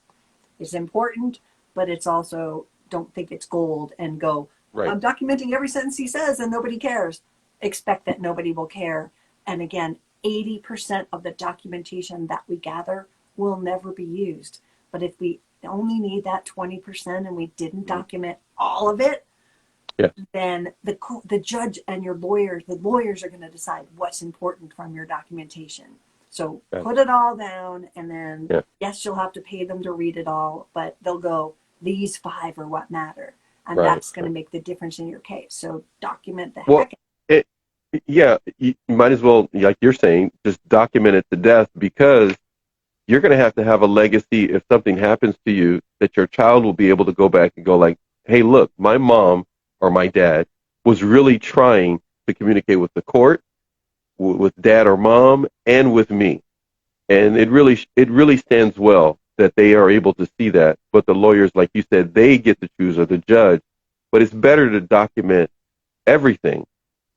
it's important, but it's also, don't think it's gold and go, Right. I'm documenting every sentence he says and nobody cares. Expect that nobody will care. And again, 80% of the documentation that we gather will never be used. But if we only need that 20% and we didn't document all of it, Yeah. then the judge and the lawyers are going to decide what's important from your documentation. So put it all down, and then yes, you'll have to pay them to read it all, but they'll go, these 5 are what matter. And that's going to make the difference in your case. So document the heck. You might as well, like you're saying, just document it to death, because you're going to have a legacy if something happens to you, that your child will be able to go back and go like, hey, look, my mom or my dad was really trying to communicate with the court, with dad or mom, and with me. And it really stands well that they are able to see that. But the lawyers, like you said, they get to choose, or the judge. But it's better to document everything,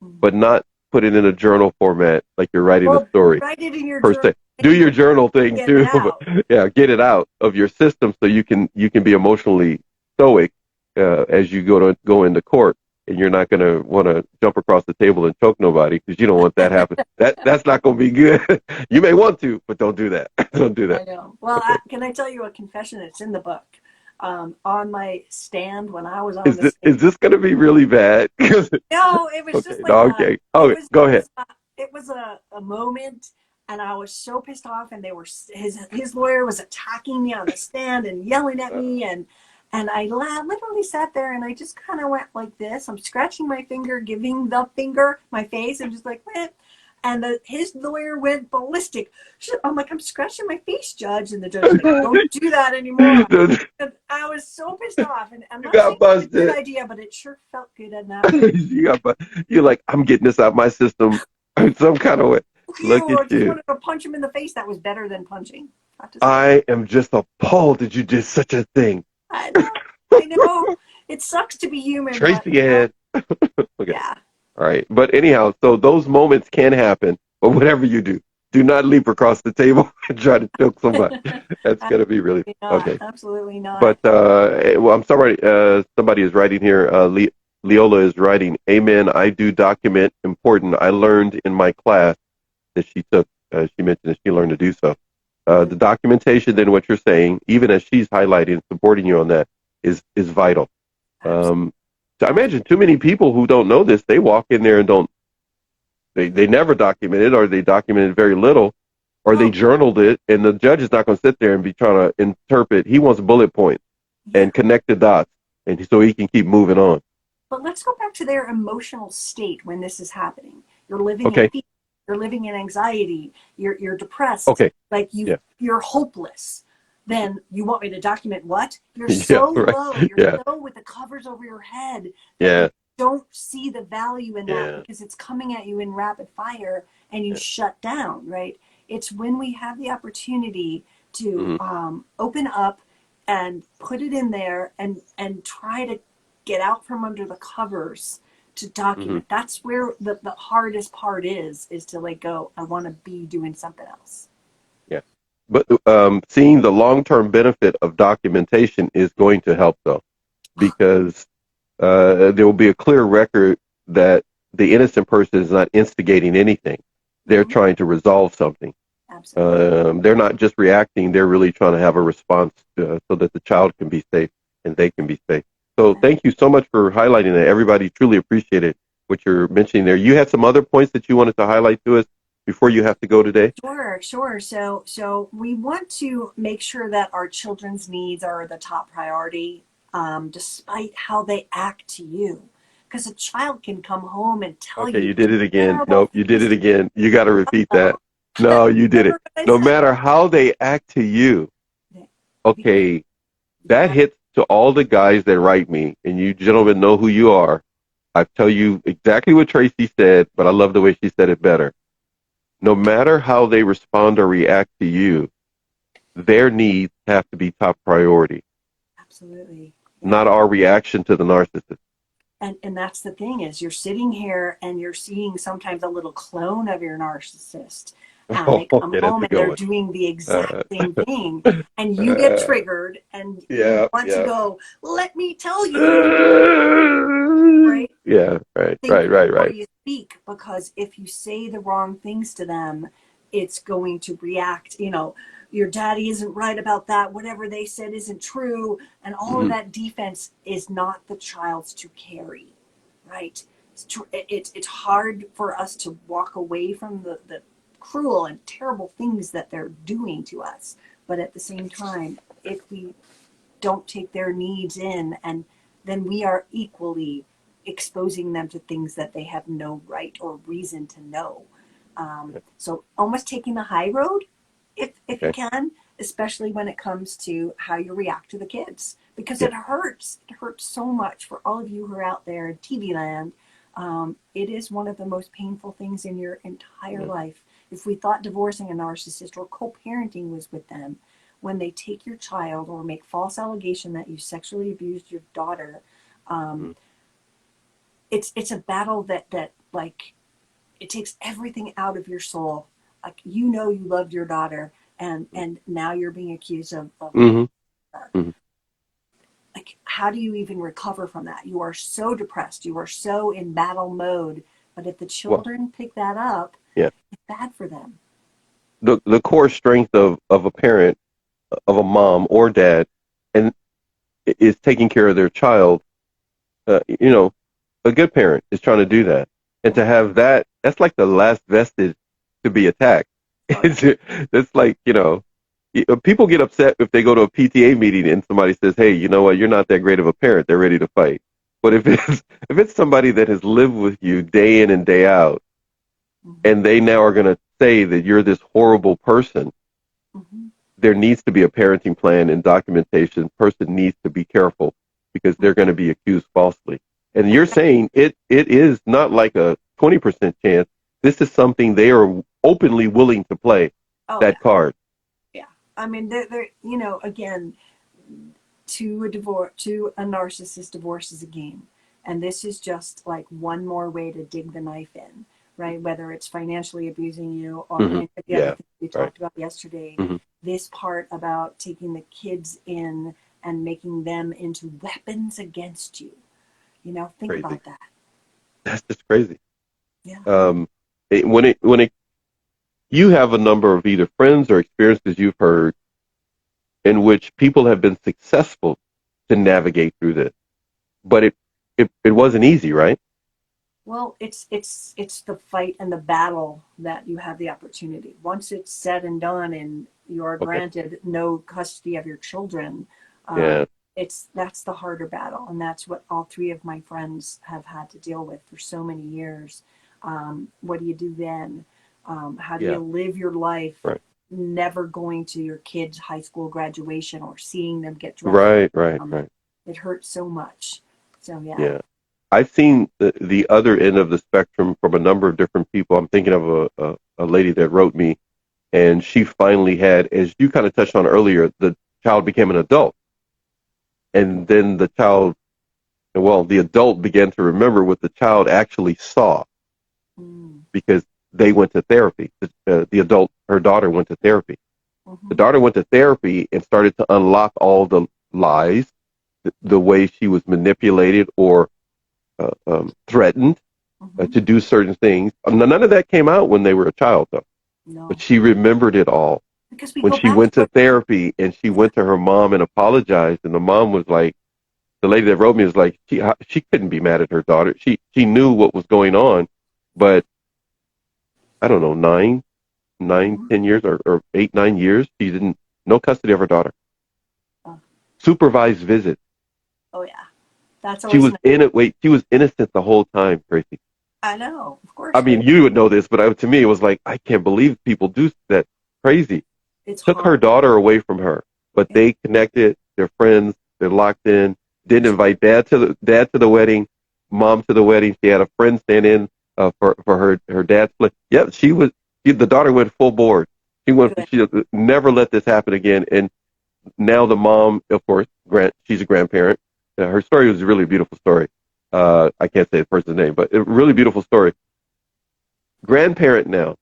but not put it in a journal format like you're writing a story. Write it in your per journal. se. Do your journal thing Get too. it out. Yeah, get it out of your system so you can be emotionally stoic as you go into court, and you're not going to want to jump across the table and choke nobody, because you don't want that happen. That's not going to be good. You may want to, but don't do that. Don't do that. I know. Well, can I tell you a confession? It's in the book. On my stand when I was on Is this going to be really bad? No, it was just like okay. Go ahead. It was a moment, and I was so pissed off, and his lawyer was attacking me on the stand and yelling at me, and I literally sat there, and I just kind of went like this. I'm scratching my finger, giving the finger my face, and just like, meh. And his lawyer went ballistic. I'm like, I'm scratching my face, judge. And the judge was like, don't do that anymore. And I was so pissed off. And I'm not saying it's a good idea, but it sure felt good in that. You're like, I'm getting this out of my system some kind of way. Look at you. I wanted to punch him in the face. That was better than punching. I am just appalled that you did such a thing. I know. It sucks to be human. Tracy Ed. Okay. Yeah. All right. But anyhow, so those moments can happen, but whatever you do not leap across the table and try to choke somebody. That's going to be really okay. Absolutely not. But, well, I'm sorry. Somebody is writing here. Leola is writing, amen. I do document important. I learned in my class that she took, she mentioned that she learned to do so. The documentation, then what you're saying, even as she's highlighting, supporting you on that, is vital. So I imagine too many people who don't know this, they walk in there and they never document it, or they documented very little, or they journaled it, and the judge is not going to sit there and be trying to interpret. He wants bullet points and connect the dots, and so he can keep moving on. But let's go back to their emotional state when this is happening. You're living in fear. You're living in anxiety. You're depressed. Okay. Like you're hopeless. Then you want me to document what? You're so low. You're so with the covers over your head. You don't see the value in that because it's coming at you in rapid fire, and you shut down, right? It's when we have the opportunity to open up, and put it in there and try to get out from under the covers to Hmm. document. That's where the hardest part is to let go. I want to be doing something else. Yeah. But seeing the long-term benefit of documentation is going to help, though, because there will be a clear record that the innocent person is not instigating anything. They're Mm-hmm. trying to resolve something. Absolutely. They're not just reacting, they're really trying to have a response so that the child can be safe and they can be safe. So thank you so much for highlighting that. Everybody truly appreciated what you're mentioning there. You had some other points that you wanted to highlight to us before you have to go today? Sure, sure. So we want to make sure that our children's needs are the top priority, despite how they act to you. Because a child can come home and tell Okay, you you did it again. terrible Nope, you did things it to again. You got to repeat you. that. No, you did Remember it. what I No said? matter how they act to you. Because, Okay, that yeah, hits to all the guys that write me, and you gentlemen know who you are. I tell you exactly what Tracy said, but I love the way she said it better. No matter how they respond or react to you, their needs have to be top priority, absolutely. not Yeah. our reaction to the narcissist. And that's the thing is you're sitting here and you're seeing sometimes a little clone of your narcissist, and they Oh, come okay, that's home a and good they're one. doing the exact Uh, same thing, and you get uh, triggered and you yeah, want to yeah. go, let me tell you, right? Yeah, right, Think right, right, before right. you speak, because if you say the wrong things to them, it's going to react. Your daddy isn't right about that. Whatever they said isn't true. And all of Mhm. that defense is not the child's to carry, right? It's hard for us to walk away from the cruel and terrible things that they're doing to us. But at the same time, if we don't take their needs in, and then we are equally exposing them to things that they have no right or reason to know. So almost taking the high road, if you Okay. can, especially when it comes to how you react to the kids, because Yeah. it hurts. It hurts so much for all of you who are out there in TV land. It is one of the most painful things in your entire Yeah. life. If we thought divorcing a narcissist or co-parenting was with them, when they take your child or make false allegation that you sexually abused your daughter, um, Mhm. it's a battle that like it takes everything out of your soul. Like you loved your daughter, and now you're being accused of Mhm. her. Mhm. Like, how do you even recover from that? You are so depressed. You are so in battle mode. But if the Well, children pick that up, yeah. it's bad for them. The core strength of a parent, of a mom or dad, and is taking care of their child. You know, a good parent is trying to do that, and to have that, that's like the last vestige to be attacked. Oh yeah. It's like, people get upset if they go to a PTA meeting and somebody says, "Hey, you know what? You're not that great of a parent." They're ready to fight. But if it's somebody that has lived with you day in and day out, Mm-hmm. and they now are going to say that you're this horrible person, Mm-hmm. there needs to be a parenting plan and documentation. Person needs to be careful because they're going to be accused falsely. And you're saying it is not like a 20% chance. This is something they are openly willing to play Oh yeah. that card. Yeah. I mean, they're again, to a narcissist, divorce is a game, and this is just like one more way to dig the knife in, right? Whether it's financially abusing you or Hmm. any of the other Yeah, things we right. talked about yesterday. Hmm. This part about taking the kids in and making them into weapons against you. Think Crazy. about that. That's just crazy. Yeah. Um, you have a number of either friends or experiences you've heard in which people have been successful to navigate through this, but it wasn't easy, right? Well, it's the fight and the battle that you have the opportunity. Once it's said and done, and you are Okay. granted no custody of your children, um, Yeah. that's the harder battle, and that's what all three of my friends have had to deal with for so many years. What do you do then? How do you Yeah. live your life? Right. Never going to your kids' high school graduation or seeing them get dressed. Right. Right. Um, Right. it hurts so much. So yeah. Yeah. I've seen the other end of the spectrum from a number of different people. I'm thinking of a lady that wrote me, and she finally had, as you kind of touched on earlier, the child became an adult. and then the adult began to remember what the child actually saw because they went to therapy. The adult, her daughter, went to therapy. The daughter went to therapy and started to unlock all the lies, the way she was manipulated or threatened to do certain things. None of that came out when they were a child, though. No. But she remembered it all Because we when go she back went to to therapy, and she went to her mom and apologized. And the mom was like, the lady that wrote me was like, she couldn't be mad at her daughter. She knew what was going on, but I don't know, 10 years or 8, 9 years, she didn't, no custody of her daughter. Oh. Supervised visit. Oh yeah, that's She always. she was innocent the whole time, Tracy. I know, of course. I mean, you would know this, but to me, it was like, I can't believe people do that. Crazy. It's Took her hard. daughter away from her, but they connected. They're friends. They're locked in. Didn't invite dad to the wedding, mom to the wedding. She had a friend stand in for her dad's place. Yep, the daughter went full board. She never let this happen again. And now the mom, of course, she's a grandparent. Her story was a really beautiful story. I can't say the person's name, but a really beautiful story. Grandparent now.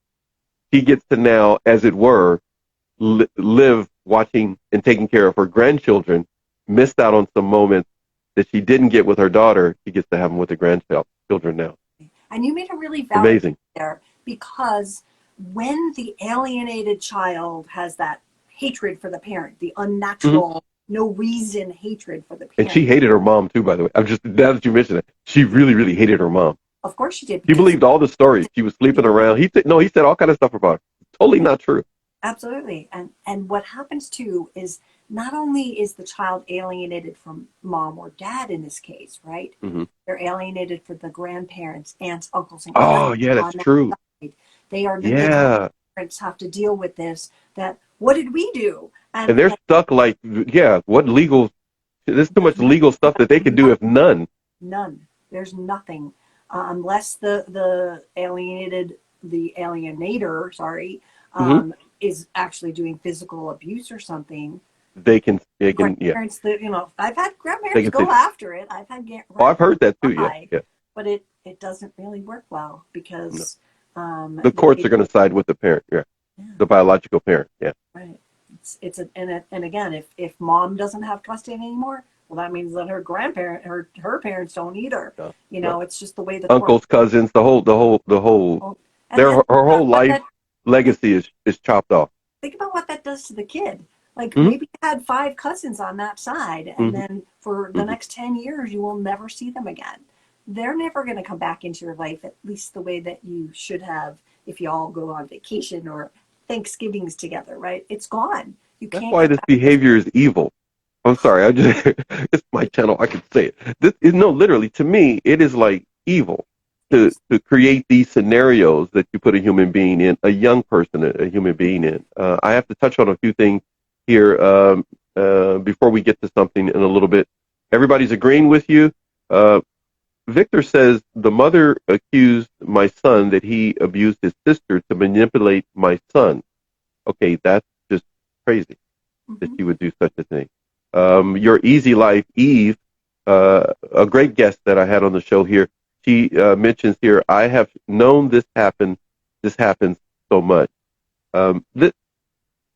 She gets to now, as it were, live watching and taking care of her grandchildren. Missed out on some moments that she didn't get with her daughter. She gets to have them with the grandchildren now. And you made a really valid Amazing point there, because when the alienated child has that hatred for the parent, the unnatural, no reason hatred for the parent. And she hated her mom too, by the way. Now that you mention it, she really, really hated her mom. Of course she did. She believed all the stories. She was sleeping around. He said all kind of stuff about her. Totally not true. Absolutely. And what happens too is, not only is the child alienated from mom or dad in this case, right? They're alienated from the grandparents, aunts, uncles, and cousins. Oh, yeah, that's true. Side. They are Yeah. the parents have to deal with this. That what did we do? And they're stuck like, what legal? There's too much legal stuff that they could do if none. None. There's nothing unless the alienator, sorry, is actually doing physical abuse or something. They can, Grandparents, I've had grandparents go after it. I've had I've heard that too, yeah. But it doesn't really work well because the courts are going to side with the parent, the biological parent, Right. And again, if mom doesn't have custody anymore, well, that means that her parents don't either. It's just the way the uncles, cousins, the whole, her whole life legacy is chopped off. Think about what that does to the kid. Like maybe you had 5 cousins on that side, and then for the next 10 years, you will never see them again. They're never going to come back into your life, at least the way that you should have if you all go on vacation or Thanksgivings together, right? It's gone. That's why this behavior is evil. I'm sorry, it's my channel. I can say it. Literally, to me, it is like evil to create these scenarios that you put a human being in, a young person, a human being in. I have to touch on a few things here before we get to something in a little bit. Everybody's agreeing with you. Victor says the mother accused my son that he abused his sister to manipulate my son. Okay, that's just crazy that you would do such a thing. Your Easy Life, Eve, a great guest that I had on the show here, she mentions here, I have known this happens so much.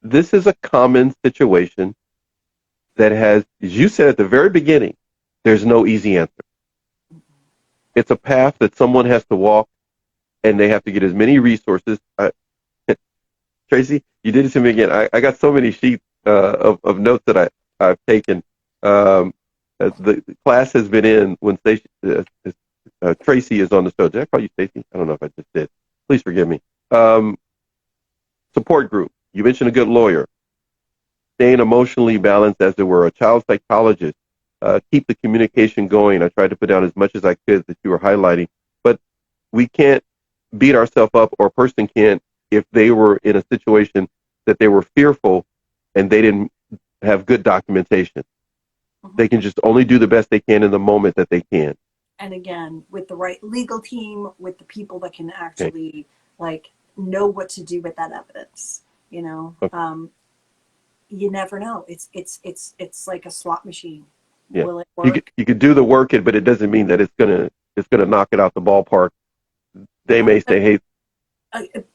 This is a common situation that has, as you said at the very beginning, there's no easy answer. It's a path that someone has to walk, and they have to get as many resources. Tracy, you did it to me again. I got so many sheets of notes that I've taken. The class has been in when Tracy is on the show. Did I call you Stacy? I don't know if I just did. Please forgive me. Support group. You mentioned a good lawyer. Staying emotionally balanced, as it were, a child psychologist. Keep the communication going. I tried to put down as much as I could that you were highlighting. But we can't beat ourselves up, or a person can't, if they were in a situation that they were fearful and they didn't have good documentation. They can just only do the best they can in the moment that they can. And again, with the right legal team, with the people that can actually know what to do with that evidence. You never know. It's like a slot machine. Yeah. Will it You could, work? you could do the work, but it doesn't mean that it's gonna knock it out the ballpark. They No, may say, "Hey,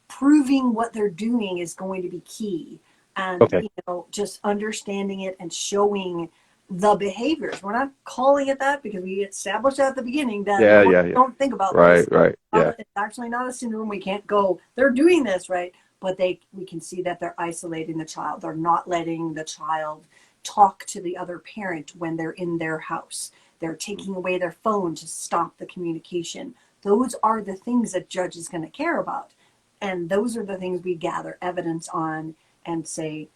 proving what they're doing is going to be key, and okay, just understanding it and showing the behaviors. We're not calling it that because we established at the beginning that yeah, courts yeah, yeah, don't think about right, this. right, yeah, It's actually not a syndrome. We can't go, they're doing this, right? But we can see that they're isolating the child. They're not letting the child talk to the other parent when they're in their house. They're taking away their phone to stop the communication. Those are the things that judge is going to care about. And those are the things we gather evidence on and say,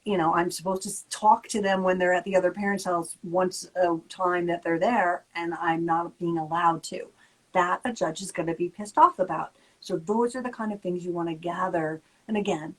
I'm supposed to talk to them when they're at the other parent's house once a time that they're there, and I'm not being allowed to. That a judge is going to be pissed off about. So those are the kind of things you want to gather. And again,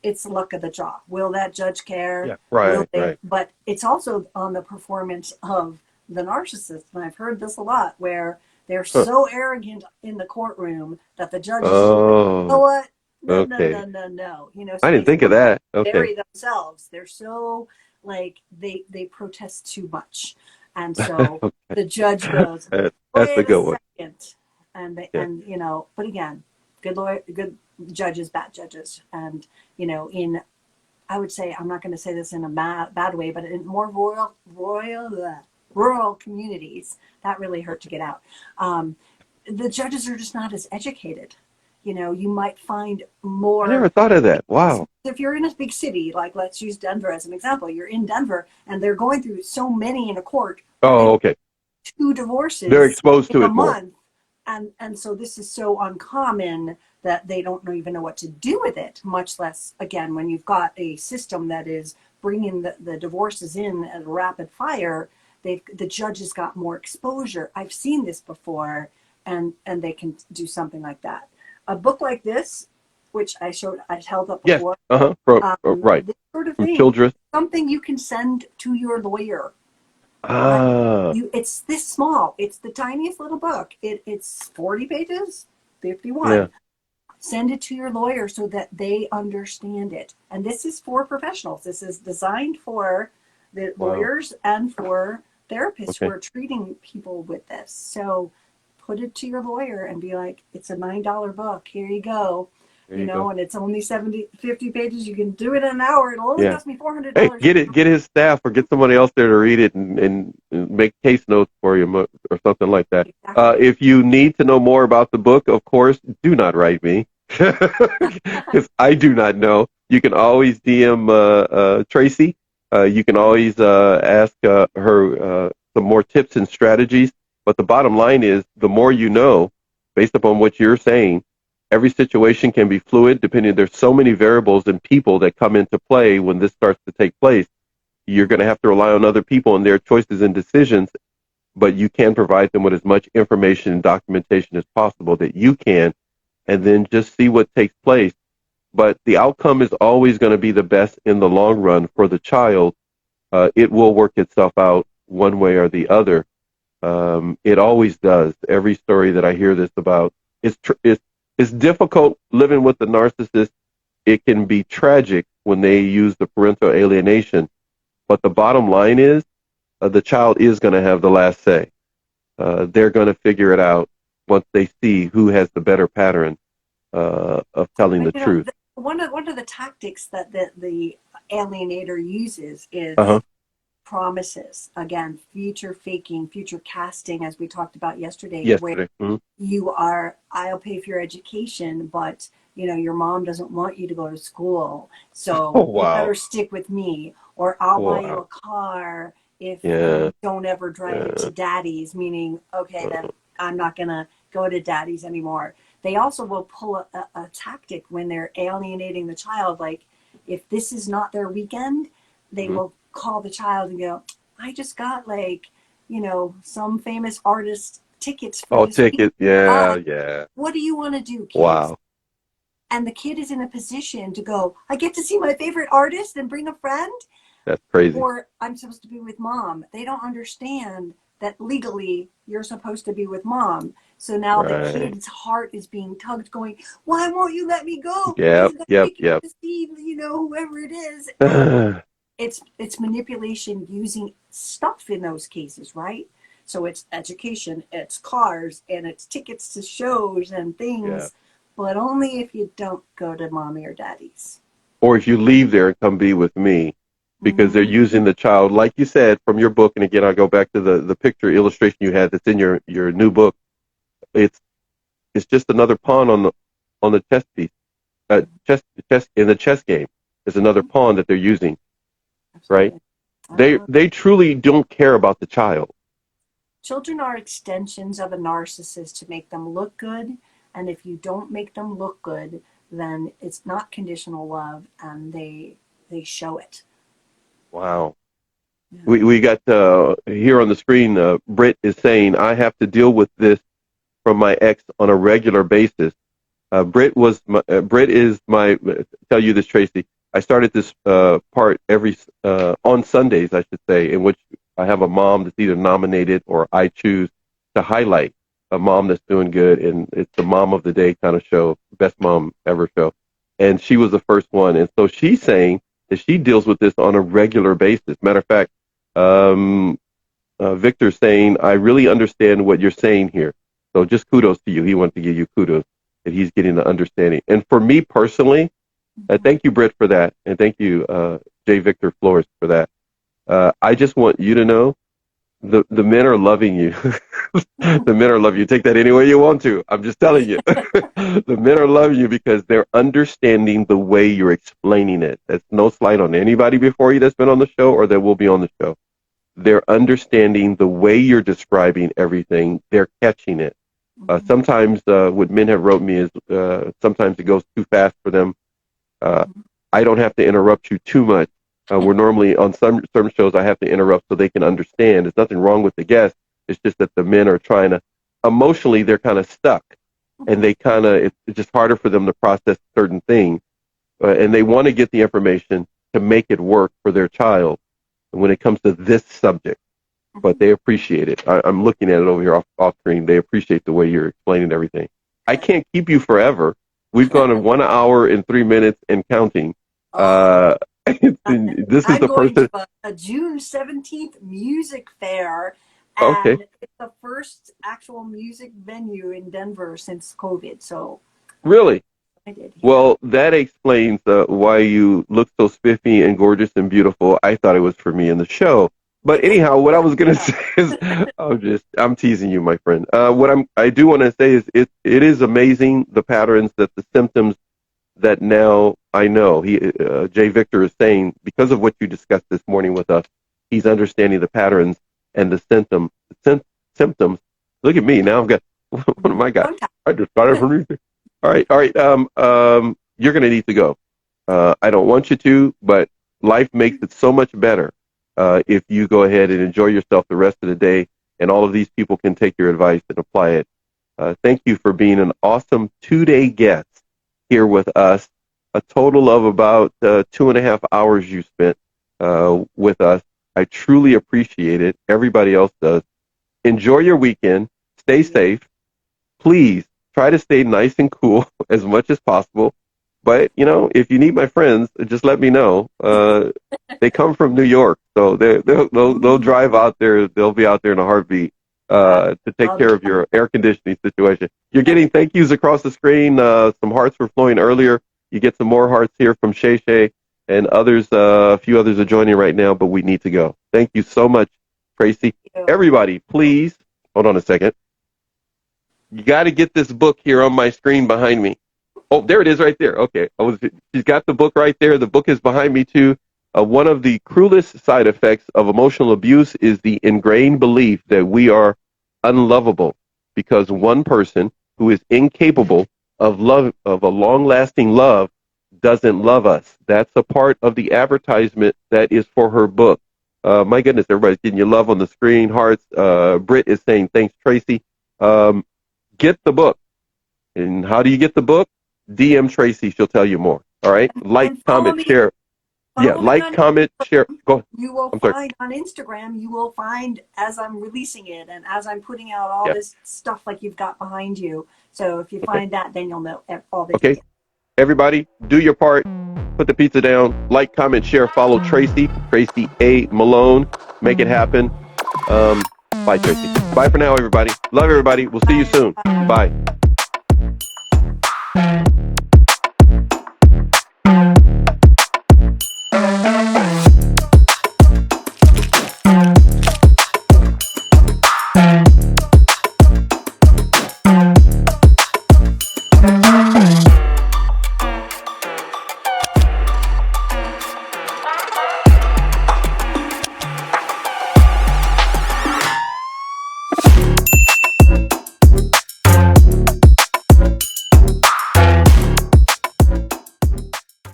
it's the luck of the draw. Will that judge care? yeah, Will right, they? right. But it's also on the performance of the narcissist. And I've heard this a lot where they're Huh. so arrogant in the courtroom that the judge is just like, you know Oh, what? No, no, no, okay. no, no. I So didn't they think of that. Okay. bury themselves. They're so like they protest too much. And so Okay. the judge goes, That's a wait a good one. second. Yeah. But again, good judges, bad judges. And, in I would say, I'm not going to say this in a bad way, but in more rural communities, that really hurt to get out. The judges are just not as educated. You might find I never more. thought of that. Wow. If you're in a big city, like let's use Denver as an example, you're in Denver and they're going through so many in a court, Oh, okay. 2 They're divorces exposed in to a it more. month, and so this is so uncommon that they don't even know what to do with it, much less again when you've got a system that is bringing the divorces in at a rapid fire. The judges got more exposure. I've seen this before, and they can do something like that. A book like this, which I held up Yes. before, Uh-huh. Right. this sort of From thing, Childress. something you can send to your lawyer. Ah. It's this small. It's the tiniest little book. It's 40 pages, Yeah. 51. Send it to your lawyer so that they understand it. And this is for professionals. This is designed for the Wow. lawyers and for therapists who Okay. are treating people with this. So put it to your lawyer and be like, it's a $9 book. Here you go. There you go. And it's only 50 pages. You can do it in an hour. It'll only Yeah. cost me Hey, $400. get his staff or get somebody else there to read it and make case notes for you or something like that. Exactly. If you need to know more about the book, of course, do not write me because I do not know. You can always DM Tracy. You can always ask her some more tips and strategies. But the bottom line is, the more you know, based upon what you're saying, every situation can be fluid depending. There's so many variables and people that come into play when this starts to take place. You're going to have to rely on other people and their choices and decisions, but you can provide them with as much information and documentation as possible that you can, and then just see what takes place. But the outcome is always going to be the best in the long run for the child. It will work itself out one way or the other. It always does. Every story that I hear this about, it's difficult living with the narcissist. It can be tragic when they use the parental alienation. But the bottom line is, the child is going to have the last say. They're going to figure it out once they see who has the better pattern of telling the truth. One of the tactics that the alienator uses is Uh-huh. promises. Again, future faking, future casting, as we talked about yesterday, where Yesterday. Mhm. I'll pay for your education, but your mom doesn't want you to go to school, Oh, so you wow. better stick with me, or I'll buy you Wow. a car if Yeah. you don't ever drive it to Yeah. daddy's, meaning, okay, Uh, then I'm not going to go to daddy's anymore. They also will pull a tactic when they're alienating the child. Like, if this is not their weekend, they mhm. will call the child and go, I just got some famous artist tickets for Oh, this weekend. ticket. Yeah. Yeah. What do you want to do, kids? Wow. And the kid is in a position to go, I get to see my favorite artist and bring a friend, That's crazy. or I'm supposed to be with mom. They don't understand that legally you're supposed to be with mom. So now the Right. kid's heart is being tugged, going, why won't you let me go? Yep. It's going to Yep. be Yep. to see, whoever it is. And Yeah. it's manipulation using stuff in those cases, right? So it's education, it's cars, and it's tickets to shows and Yeah. things, but only if you don't go to mommy or daddy's. Or if you leave there and come be with me, because they're Mm-hmm. using the child, like you said, from your book. And again, I'll go back to the picture illustration you had that's in your new book. It's it's just another pawn on the chess piece. Chess chess in the chess game is another pawn that they're using, right? Absolutely. Uh, They truly don't care about the child. Children are extensions of a narcissist to make them look good, and if you don't make them look good, then it's not conditional love, and they show it. Wow. Yeah. We got here on the screen. Britt is saying, I have to deal with this from my ex on a regular basis. Britt is my. Tell you this, Tracy. I started this part every on Sundays, I should say, in which I have a mom that's either nominated or I choose to highlight a mom that's doing good, and it's the mom of the day kind of show, best mom ever show. And she was the first one, and so she's saying that she deals with this on a regular basis. Matter of fact, um, Victor's saying, I really understand what you're saying here. So just kudos to you. He wanted to give you kudos that he's getting the understanding. And for me personally, thank you, Britt, for that. And thank you, J. Victor Flores, for that. I just want you to know the men are loving you. The men are loving you. Take that any way you want to. I'm just telling you. The men are loving you because they're understanding the way you're explaining it. That's no slight on anybody before you that's been on the show or that will be on the show. They're understanding the way you're describing everything. They're catching it. Sometimes what men have wrote me is sometimes it goes too fast for them. I don't have to interrupt you too much. We're normally on some shows I have to interrupt so they can understand. There's nothing wrong with the guest. It's just that the men are trying to emotionally they're kind of stuck, and they kind of it's just harder for them to process certain things, and they want to get the information to make it work for their child when it comes to this subject. But they appreciate it. I'm looking at it over here off screen. They appreciate the way you're explaining everything. I can't keep you forever. We've gone in 1 hour and 3 minutes and counting. Oh, This is I'm the going person. to a June 17th music fair, Okay, and it's the first actual music venue in Denver since COVID. So really? I did, yeah. Well, that explains why you look so spiffy and gorgeous and beautiful. I thought it was for me in the show. But anyhow, what I was gonna say is, I'm teasing you, my friend. I do want to say is, it is amazing the patterns that the symptoms that now I know. Jay Victor is saying because of what you discussed this morning with us, he's understanding the patterns and the symptoms. Look at me now. I've got what am I got? I just got it from you. All right, all right. You're gonna need to go. I don't want you to, but life makes it so much better if you go ahead and enjoy yourself the rest of the day, and all of these people can take your advice and apply it. Thank you for being an awesome 2-day guest here with us. A total of about 2.5 hours you spent with us. I truly appreciate it. Everybody else does. Enjoy your weekend. Stay safe. Please try to stay nice and cool as much as possible. But, if you need my friends, just let me know. They come from New York, so they'll drive out there. They'll be out there in a heartbeat to take care of your air conditioning situation. You're getting thank yous across the screen. Some hearts were flowing earlier. You get some more hearts here from Shay Shay and others. A few others are joining right now, but we need to go. Thank you so much, Tracy. Everybody, please, hold on a second. You got to get this book here on my screen behind me. Oh, there it is right there. Okay. She's got the book right there. The book is behind me, too. One of the cruelest side effects of emotional abuse is the ingrained belief that we are unlovable because one person who is incapable of a long-lasting love, doesn't love us. That's a part of the advertisement that is for her book. My goodness, everybody's getting your love on the screen. Hearts. Britt is saying, thanks, Tracy. Get the book. And how do you get the book? DM Tracy. She'll tell you more. All right. Like, And comment, share. Yeah. follow me Like, on comment, share. Go. You will I'm sorry. find on Instagram, you will find as I'm releasing it and as I'm putting out all this stuff like you've got behind you. So if you find that, then you'll know all the Okay. details. Everybody, do your part. Put the pizza down. Like, comment, share, follow Tracy A. Malone. Make it happen. Bye, Tracy. Bye for now, everybody. Love everybody. We'll see you soon. Bye.